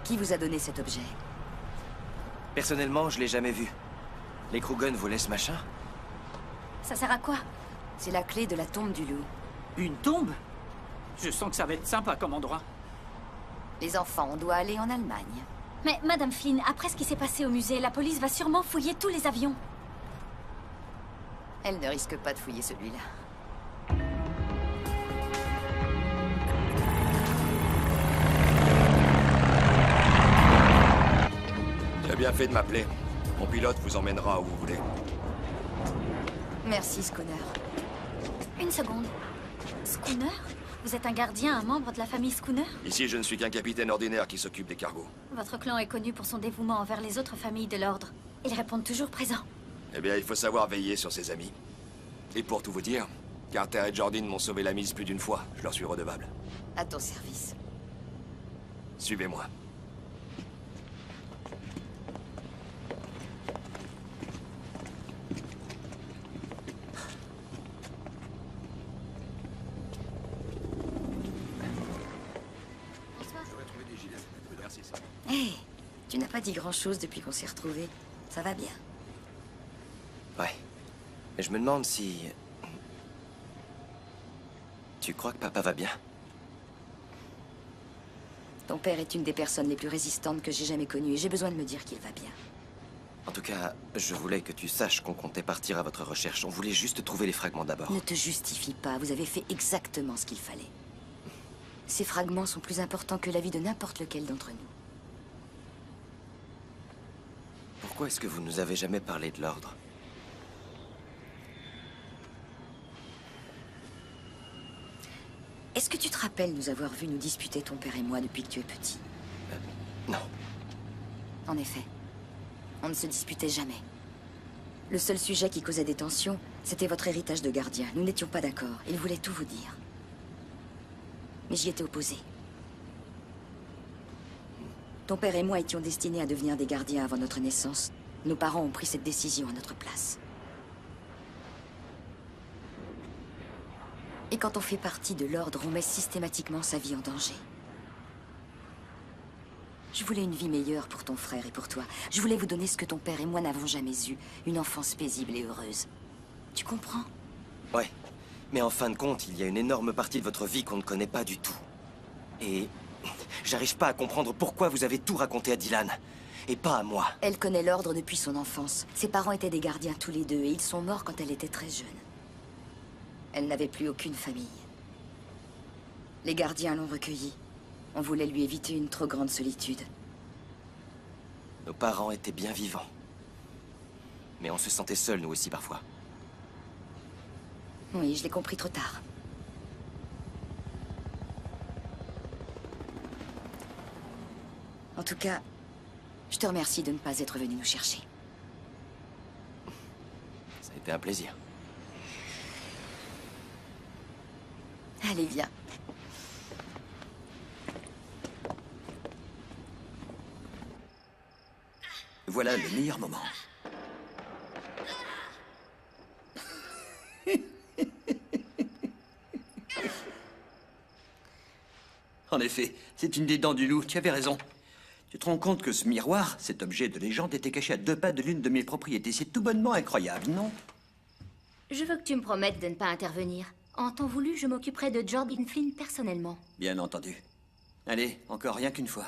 Qui vous a donné cet objet? Personnellement, je l'ai jamais vu. Les Krogan volaient ce machin? Ça sert à quoi? C'est la clé de la tombe du loup. Une tombe? Je sens que ça va être sympa comme endroit. Les enfants, on doit aller en Allemagne. Mais Madame Flynn, après ce qui s'est passé au musée, la police va sûrement fouiller tous les avions. Elle ne risque pas de fouiller celui-là. Tu as bien fait de m'appeler. Mon pilote vous emmènera où vous voulez. Merci, Schooner. Une seconde. Schooner? Vous êtes un gardien, un membre de la famille Schooner? Ici, je ne suis qu'un capitaine ordinaire qui s'occupe des cargos. Votre clan est connu pour son dévouement envers les autres familles de l'ordre. Ils répondent toujours présents. Eh bien, il faut savoir veiller sur ses amis. Et pour tout vous dire, Carter et Jordine m'ont sauvé la mise plus d'une fois. Je leur suis redevable. À ton service. Suivez-moi. Hé, tu n'as pas dit grand-chose depuis qu'on s'est retrouvés. Ça va bien? Ouais. Mais je me demande si... Tu crois que papa va bien? Ton père est une des personnes les plus résistantes que j'ai jamais connues et j'ai besoin de me dire qu'il va bien. En tout cas, je voulais que tu saches qu'on comptait partir à votre recherche. On voulait juste trouver les fragments d'abord. Ne te justifie pas, vous avez fait exactement ce qu'il fallait. Ces fragments sont plus importants que la vie de n'importe lequel d'entre nous. Pourquoi est-ce que vous nous avez jamais parlé de l'ordre? Est-ce que tu te rappelles nous avoir vus nous disputer, ton père et moi, depuis que tu es petit? Non. En effet. On ne se disputait jamais. Le seul sujet qui causait des tensions, c'était votre héritage de gardien. Nous n'étions pas d'accord. Il voulait tout vous dire. Mais j'y étais opposée. Ton père et moi étions destinés à devenir des gardiens avant notre naissance. Nos parents ont pris cette décision à notre place. Et quand on fait partie de l'ordre, on met systématiquement sa vie en danger. Je voulais une vie meilleure pour ton frère et pour toi. Je voulais vous donner ce que ton père et moi n'avons jamais eu. Une enfance paisible et heureuse. Tu comprends? Ouais. Mais en fin de compte, il y a une énorme partie de votre vie qu'on ne connaît pas du tout. Et... j'arrive pas à comprendre pourquoi vous avez tout raconté à Dylan. Et pas à moi. Elle connaît l'ordre depuis son enfance. Ses parents étaient des gardiens tous les deux et ils sont morts quand elle était très jeune. Elle n'avait plus aucune famille. Les gardiens l'ont recueillie. On voulait lui éviter une trop grande solitude. Nos parents étaient bien vivants. Mais on se sentait seuls, nous aussi, parfois. Oui, je l'ai compris trop tard. En tout cas, je te remercie de ne pas être venu nous chercher. Ça a été un plaisir. Allez, viens. Voilà le meilleur moment. En effet, c'est une des dents du loup, tu avais raison. Tu te rends compte que ce miroir, cet objet de légende, était caché à 2 pas de l'une de mes propriétés. C'est tout bonnement incroyable, non? Je veux que tu me promettes de ne pas intervenir. En temps voulu, je m'occuperai de Jordine Flynn personnellement. Bien entendu. Allez, encore rien qu'une fois.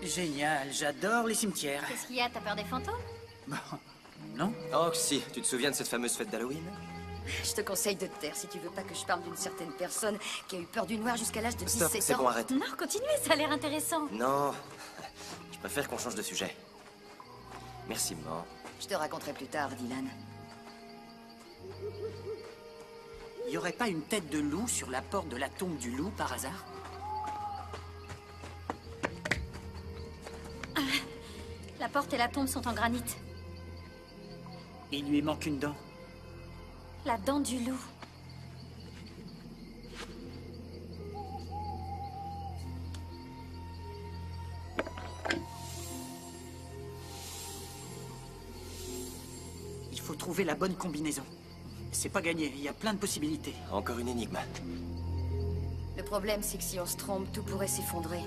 Génial, j'adore les cimetières. Qu'est-ce qu'il y a? T'as peur des fantômes? Non? Oh, si. Tu te souviens de cette fameuse fête d'Halloween? Je te conseille de te taire si tu veux pas que je parle d'une certaine personne qui a eu peur du noir jusqu'à l'âge de 17 ans. Stop, c'est bon, arrête. Non, continuez, ça a l'air intéressant. Non. Je préfère qu'on change de sujet. Merci, maman. Je te raconterai plus tard, Dylan. Y aurait pas une tête de loup sur la porte de la tombe du loup, par hasard? La porte et la tombe sont en granit. Il lui manque une dent. La dent du loup. Il faut trouver la bonne combinaison. C'est pas gagné, il y a plein de possibilités. Encore une énigme. Le problème, c'est que si on se trompe, tout pourrait s'effondrer.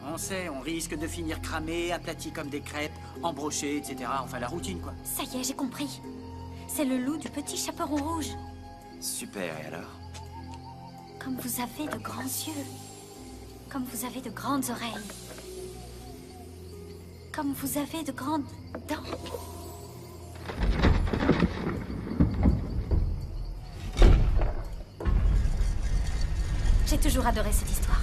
On sait, on risque de finir cramé, aplati comme des crêpes, embrochés, etc. Enfin, la routine, quoi. Ça y est, j'ai compris. C'est le loup du petit chaperon rouge. Super, et alors? Comme vous avez de grands yeux. Comme vous avez de grandes oreilles. Comme vous avez de grandes dents. J'ai toujours adoré cette histoire.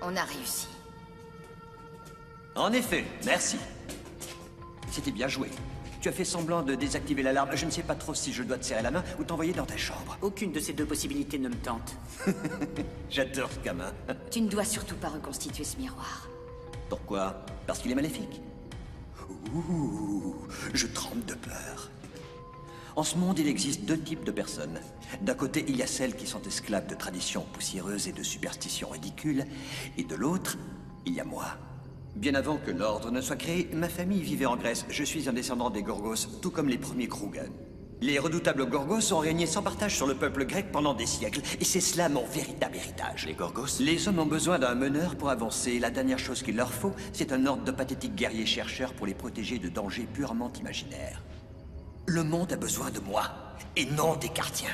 On a réussi. En effet, merci. C'était bien joué. Tu as fait semblant de désactiver l'alarme. Je ne sais pas trop si je dois te serrer la main ou t'envoyer dans ta chambre. Aucune de ces deux possibilités ne me tente. J'adore ce gamin. Tu ne dois surtout pas reconstituer ce miroir. Pourquoi? Parce qu'il est maléfique. Ouh, je tremble de peur. En ce monde, il existe deux types de personnes. D'un côté, il y a celles qui sont esclaves de traditions poussiéreuses et de superstitions ridicules. Et de l'autre, il y a moi. Bien avant que l'ordre ne soit créé, ma famille vivait en Grèce. Je suis un descendant des Gorgos, tout comme les premiers Krugen. Les redoutables Gorgos ont régné sans partage sur le peuple grec pendant des siècles, et c'est cela mon véritable héritage. Les Gorgos? Les hommes ont besoin d'un meneur pour avancer. La dernière chose qu'il leur faut, c'est un ordre de pathétiques guerriers chercheurs pour les protéger de dangers purement imaginaires. Le monde a besoin de moi, et non des Cardiens.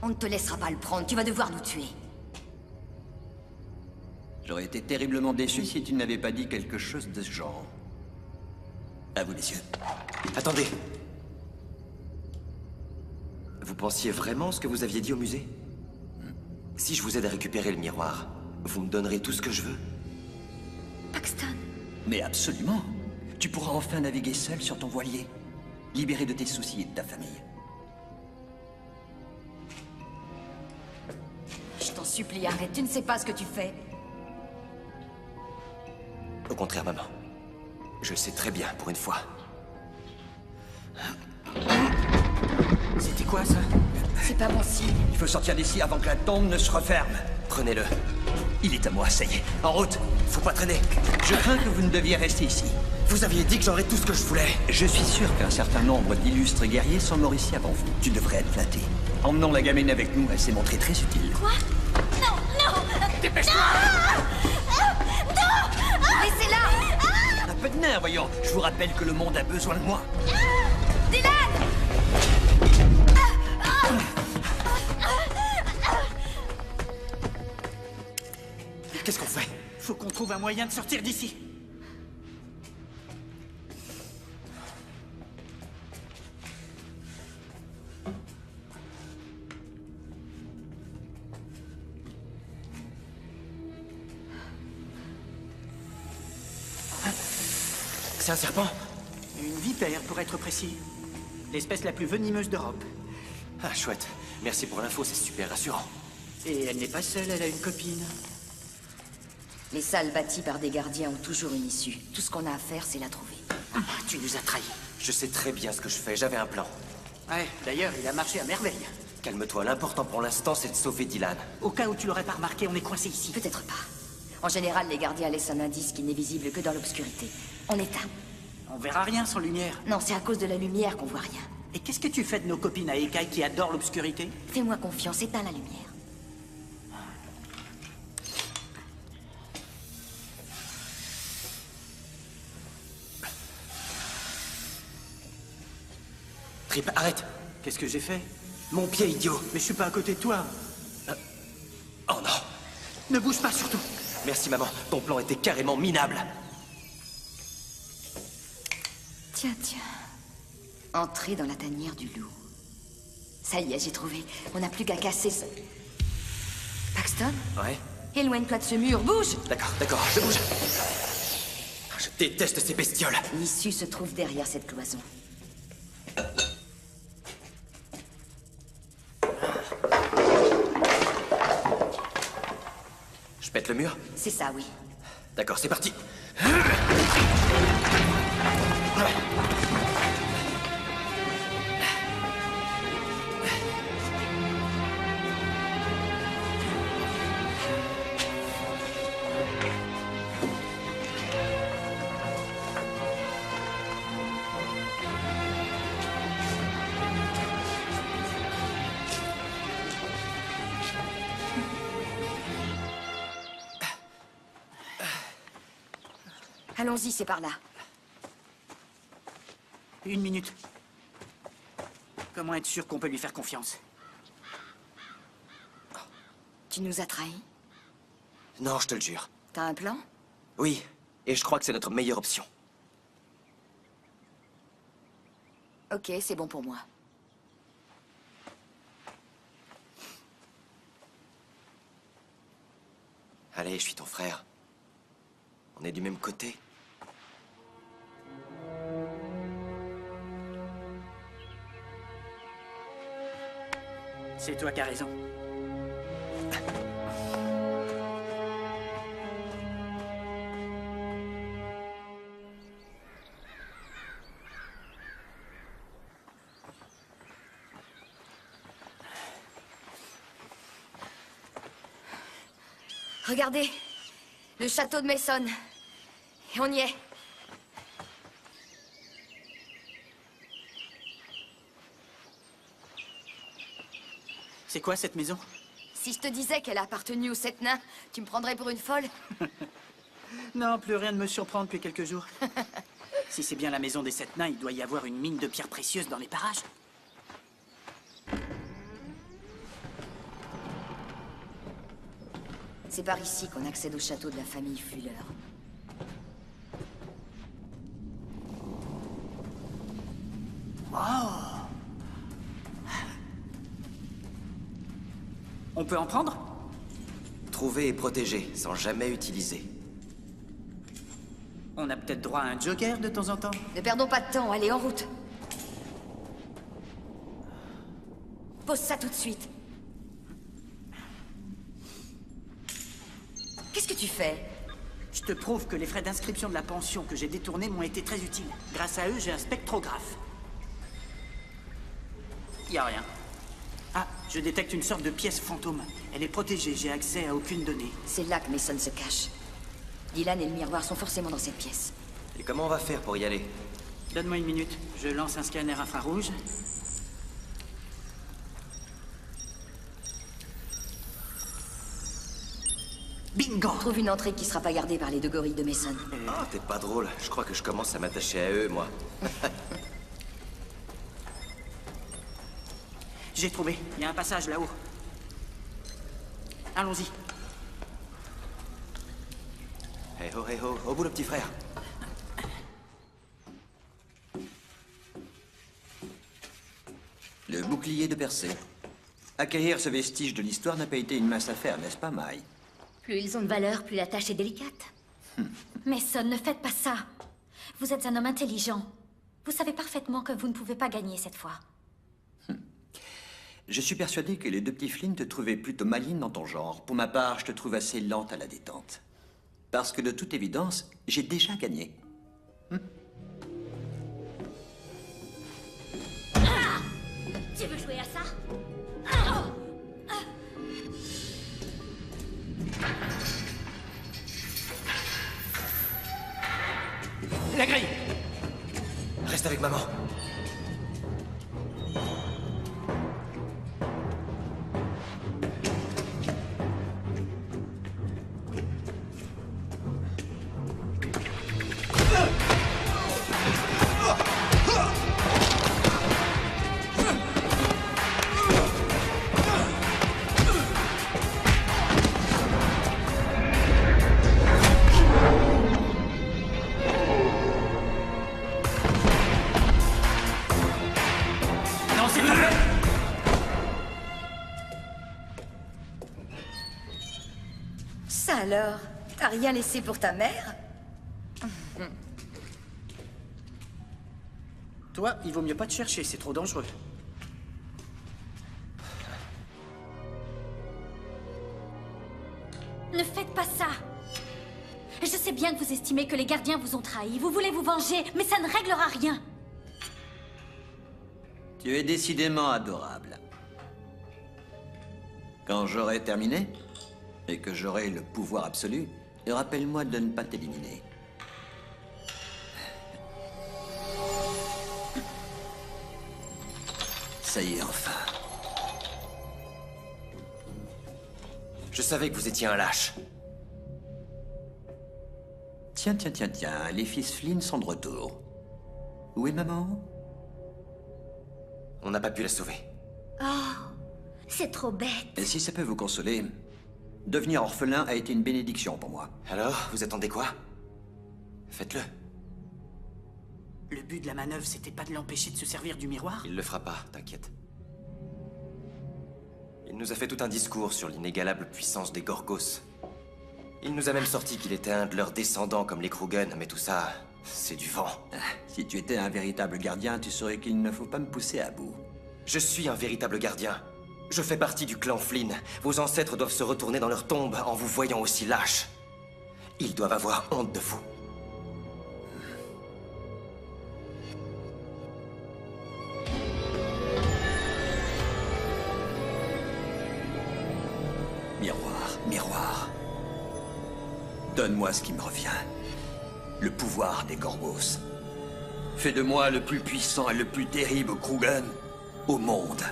On ne te laissera pas le prendre, tu vas devoir nous tuer. J'aurais été terriblement déçu si tu n'avais pas dit quelque chose de ce genre. À vous, messieurs. Attendez. Vous pensiez vraiment ce que vous aviez dit au musée? Si je vous aide à récupérer le miroir, vous me donnerez tout ce que je veux? Paxton. Mais absolument. Tu pourras enfin naviguer seul sur ton voilier. Libéré de tes soucis et de ta famille. Je t'en supplie, arrête, tu ne sais pas ce que tu fais. Au contraire, maman. Je le sais très bien, pour une fois. C'était quoi, ça? C'est pas bon signe. Il faut sortir d'ici avant que la tombe ne se referme. Prenez-le. Il est à moi, ça y est. En route. Faut pas traîner. Je crains que vous ne deviez rester ici. Vous aviez dit que j'aurais tout ce que je voulais. Je suis sûr qu'un certain nombre d'illustres guerriers sont morts ici avant vous. Tu devrais être flatté. Emmenons la gamine avec nous, elle s'est montrée très utile. Quoi? Non, non! Dépêche-toi! Non! Laissez-la! Un peu de nerf, voyons. Je vous rappelle que le monde a besoin de moi. Dylan! Qu'est-ce qu'on fait? Faut qu'on trouve un moyen de sortir d'ici. C'est un serpent? Une vipère, pour être précis. L'espèce la plus venimeuse d'Europe. Ah, chouette. Merci pour l'info, c'est super rassurant. Et elle n'est pas seule, elle a une copine. Les salles bâties par des gardiens ont toujours une issue. Tout ce qu'on a à faire, c'est la trouver. Tu nous as trahis. Je sais très bien ce que je fais, j'avais un plan. Ouais, d'ailleurs, il a marché à merveille. Calme-toi, l'important pour l'instant, c'est de sauver Dylan. Au cas où tu l'aurais pas remarqué, on est coincé ici. Peut-être pas. En général, les gardiens laissent un indice qui n'est visible que dans l'obscurité. On éteint. On verra rien sans lumière. Non, c'est à cause de la lumière qu'on voit rien. Et qu'est-ce que tu fais de nos copines à Ekai qui adorent l'obscurité? Fais-moi confiance, éteins la lumière. Trip, arrête! Qu'est-ce que j'ai fait? Mon pied, idiot! Mais je suis pas à côté de toi. Oh non! Ne bouge pas, surtout! Merci, maman. Ton plan était carrément minable. Tiens, tiens. Entrez dans la tanière du loup. Ça y est, j'ai trouvé. On n'a plus qu'à casser ce... Paxton? Ouais? Éloigne-toi de ce mur, bouge! D'accord, je bouge. Je déteste ces bestioles. L'issue se trouve derrière cette cloison. Je pète le mur? C'est ça, oui. D'accord, c'est parti. Allons-y, c'est par là. Une minute. Comment être sûr qu'on peut lui faire confiance? Tu nous as trahis? Non, je te le jure. T'as un plan? Oui, et je crois que c'est notre meilleure option. Ok, c'est bon pour moi. Allez, je suis ton frère. On est du même côté. C'est toi qui as raison. Regardez, le château de Mason. Et on y est. C'est quoi cette maison? Si je te disais qu'elle a appartenu aux 7 nains, tu me prendrais pour une folle? Non, plus rien ne me surprend depuis quelques jours. Si c'est bien la maison des 7 nains, il doit y avoir une mine de pierres précieuses dans les parages. C'est par ici qu'on accède au château de la famille Fuller. Wow. On peut en prendre? Trouver et protéger, sans jamais utiliser. On a peut-être droit à un joker de temps en temps. Ne perdons pas de temps, allez, en route. Pose ça tout de suite. Qu'est-ce que tu fais? Je te prouve que les frais d'inscription de la pension que j'ai détournés m'ont été très utiles. Grâce à eux, j'ai un spectrographe. Y a rien. Ah, je détecte une sorte de pièce fantôme. Elle est protégée, j'ai accès à aucune donnée. C'est là que Mason se cache. Dylan et le miroir sont forcément dans cette pièce. Et comment on va faire pour y aller? Donne-moi une minute. Je lance un scanner infrarouge. Bingo! Trouve une entrée qui sera pas gardée par les 2 gorilles de Mason. Oh, t'es pas drôle. Je crois que je commence à m'attacher à eux, moi. J'ai trouvé. Il y a un passage là-haut. Allons-y. Hey ho, au bout le petit frère. Le bouclier de Persée. Acquérir ce vestige de l'histoire n'a pas été une mince affaire, n'est-ce pas, Maï? Plus ils ont de valeur, plus la tâche est délicate. Mason, ne faites pas ça. Vous êtes un homme intelligent. Vous savez parfaitement que vous ne pouvez pas gagner cette fois. Je suis persuadé que les 2 petits Flynn te trouvaient plutôt maligne dans ton genre. Pour ma part, je te trouve assez lente à la détente. Parce que de toute évidence, j'ai déjà gagné. Tu veux jouer à ça? La grille! Reste avec maman. Ça alors? T'as rien laissé pour ta mère? Toi, il vaut mieux pas te chercher, c'est trop dangereux. Ne faites pas ça. Je sais bien que vous estimez que les gardiens vous ont trahi. Vous voulez vous venger, mais ça ne réglera rien. Tu es décidément adorable. Quand j'aurai terminé, et que j'aurai le pouvoir absolu, rappelle-moi de ne pas t'éliminer. Ça y est, enfin. Je savais que vous étiez un lâche. Tiens, les fils Flynn sont de retour. Où est maman? On n'a pas pu la sauver. Oh, c'est trop bête. Et si ça peut vous consoler, devenir orphelin a été une bénédiction pour moi. Alors, vous attendez quoi? Faites-le. Le but de la manœuvre, c'était pas de l'empêcher de se servir du miroir? Il le fera pas, t'inquiète. Il nous a fait tout un discours sur l'inégalable puissance des Gorgos. Il nous a même sorti qu'il était un de leurs descendants comme les Krugen, mais tout ça, c'est du vent. Si tu étais un véritable gardien, tu saurais qu'il ne faut pas me pousser à bout. Je suis un véritable gardien. Je fais partie du clan Flynn. Vos ancêtres doivent se retourner dans leur tombe en vous voyant aussi lâche. Ils doivent avoir honte de vous. Miroir, miroir. Donne-moi ce qui me revient. Le pouvoir des Gorgos. Fais de moi le plus puissant et le plus terrible Krugen au monde.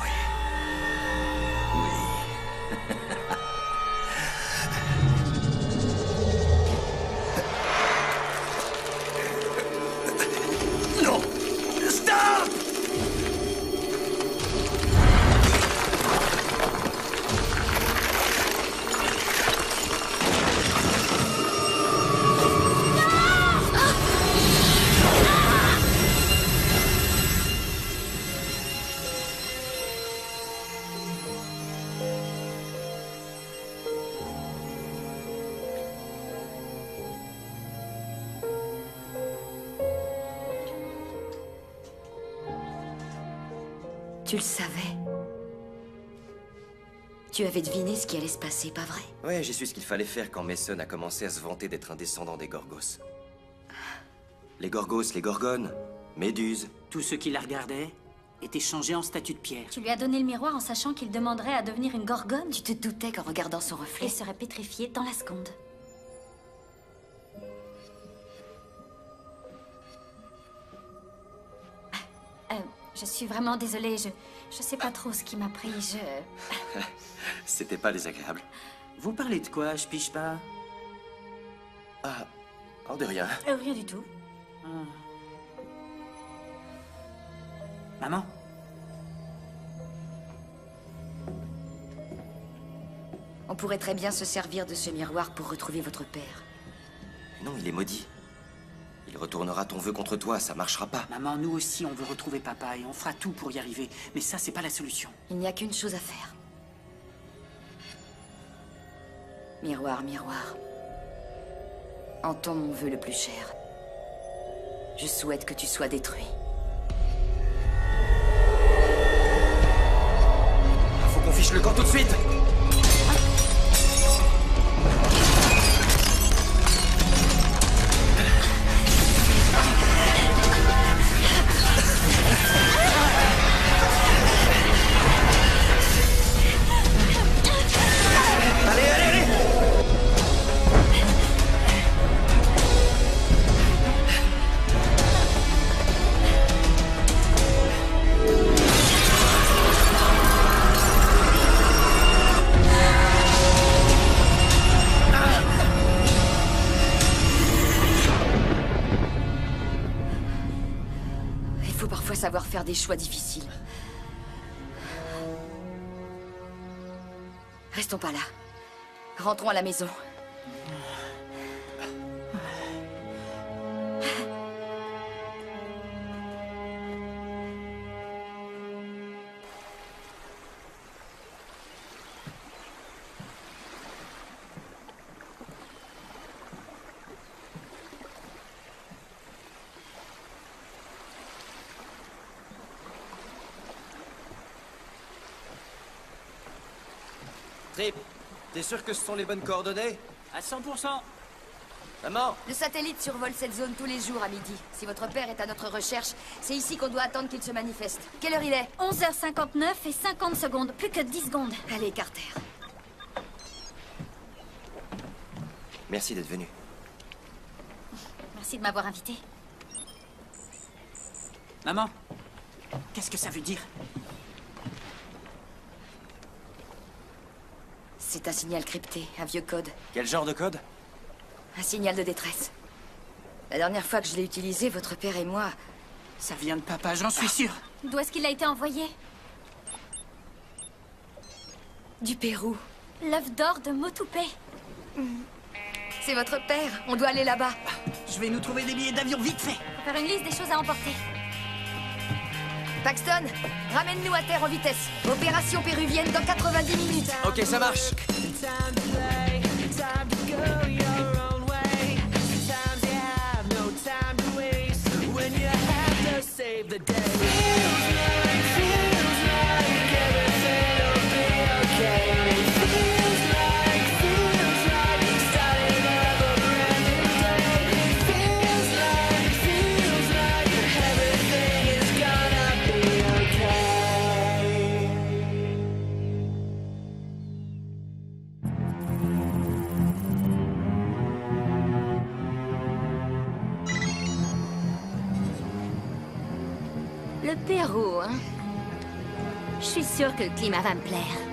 Oui. Oui. Non! Stop! Tu le savais. Tu avais deviné ce qui allait se passer, pas vrai? Ouais, j'ai su ce qu'il fallait faire quand Mason a commencé à se vanter d'être un descendant des Gorgos. Les Gorgos, les Gorgones, Méduse. Tous ceux qui la regardaient étaient changés en statue de pierre. Tu lui as donné le miroir en sachant qu'il demanderait à devenir une gorgone? Tu te doutais qu'en regardant son reflet... Et serait pétrifié dans la seconde. Je suis vraiment désolée, je sais pas trop ce qui m'a pris, C'était pas désagréable. Vous parlez de quoi, je piche pas? Ah, oh, de rien. Rien du tout. Maman? On pourrait très bien se servir de ce miroir pour retrouver votre père. Non, il est maudit. Il retournera ton vœu contre toi, ça marchera pas. Maman, nous aussi, on veut retrouver papa et on fera tout pour y arriver. Mais ça, c'est pas la solution. Il n'y a qu'une chose à faire. Miroir, miroir. Entends mon vœu le plus cher. Je souhaite que tu sois détruit. Faut qu'on fiche le camp tout de suite! Savoir faire des choix difficiles. Restons pas là. Rentrons à la maison. Trip, t'es sûr que ce sont les bonnes coordonnées? À 100%. Maman! Le satellite survole cette zone tous les jours à midi. Si votre père est à notre recherche, c'est ici qu'on doit attendre qu'il se manifeste. Quelle heure il est? 11h59 et 50 secondes. Plus que 10 secondes. Allez, Carter. Merci d'être venu. Merci de m'avoir invité. Maman, qu'est-ce que ça veut dire? C'est un signal crypté, un vieux code. Quel genre de code? Un signal de détresse. La dernière fois que je l'ai utilisé, votre père et moi... Ça vient de papa, j'en suis sûr. D'où est-ce qu'il a été envoyé? Du Pérou. L'œuf d'or de Motupe. C'est votre père, on doit aller là-bas. Je vais nous trouver des billets d'avion vite fait. Faut faire une liste des choses à emporter. Paxton, ramène-nous à terre en vitesse. Opération péruvienne dans 90 minutes. Ok, ça marche. Le Pérou, hein? Je suis sûre que le climat va me plaire.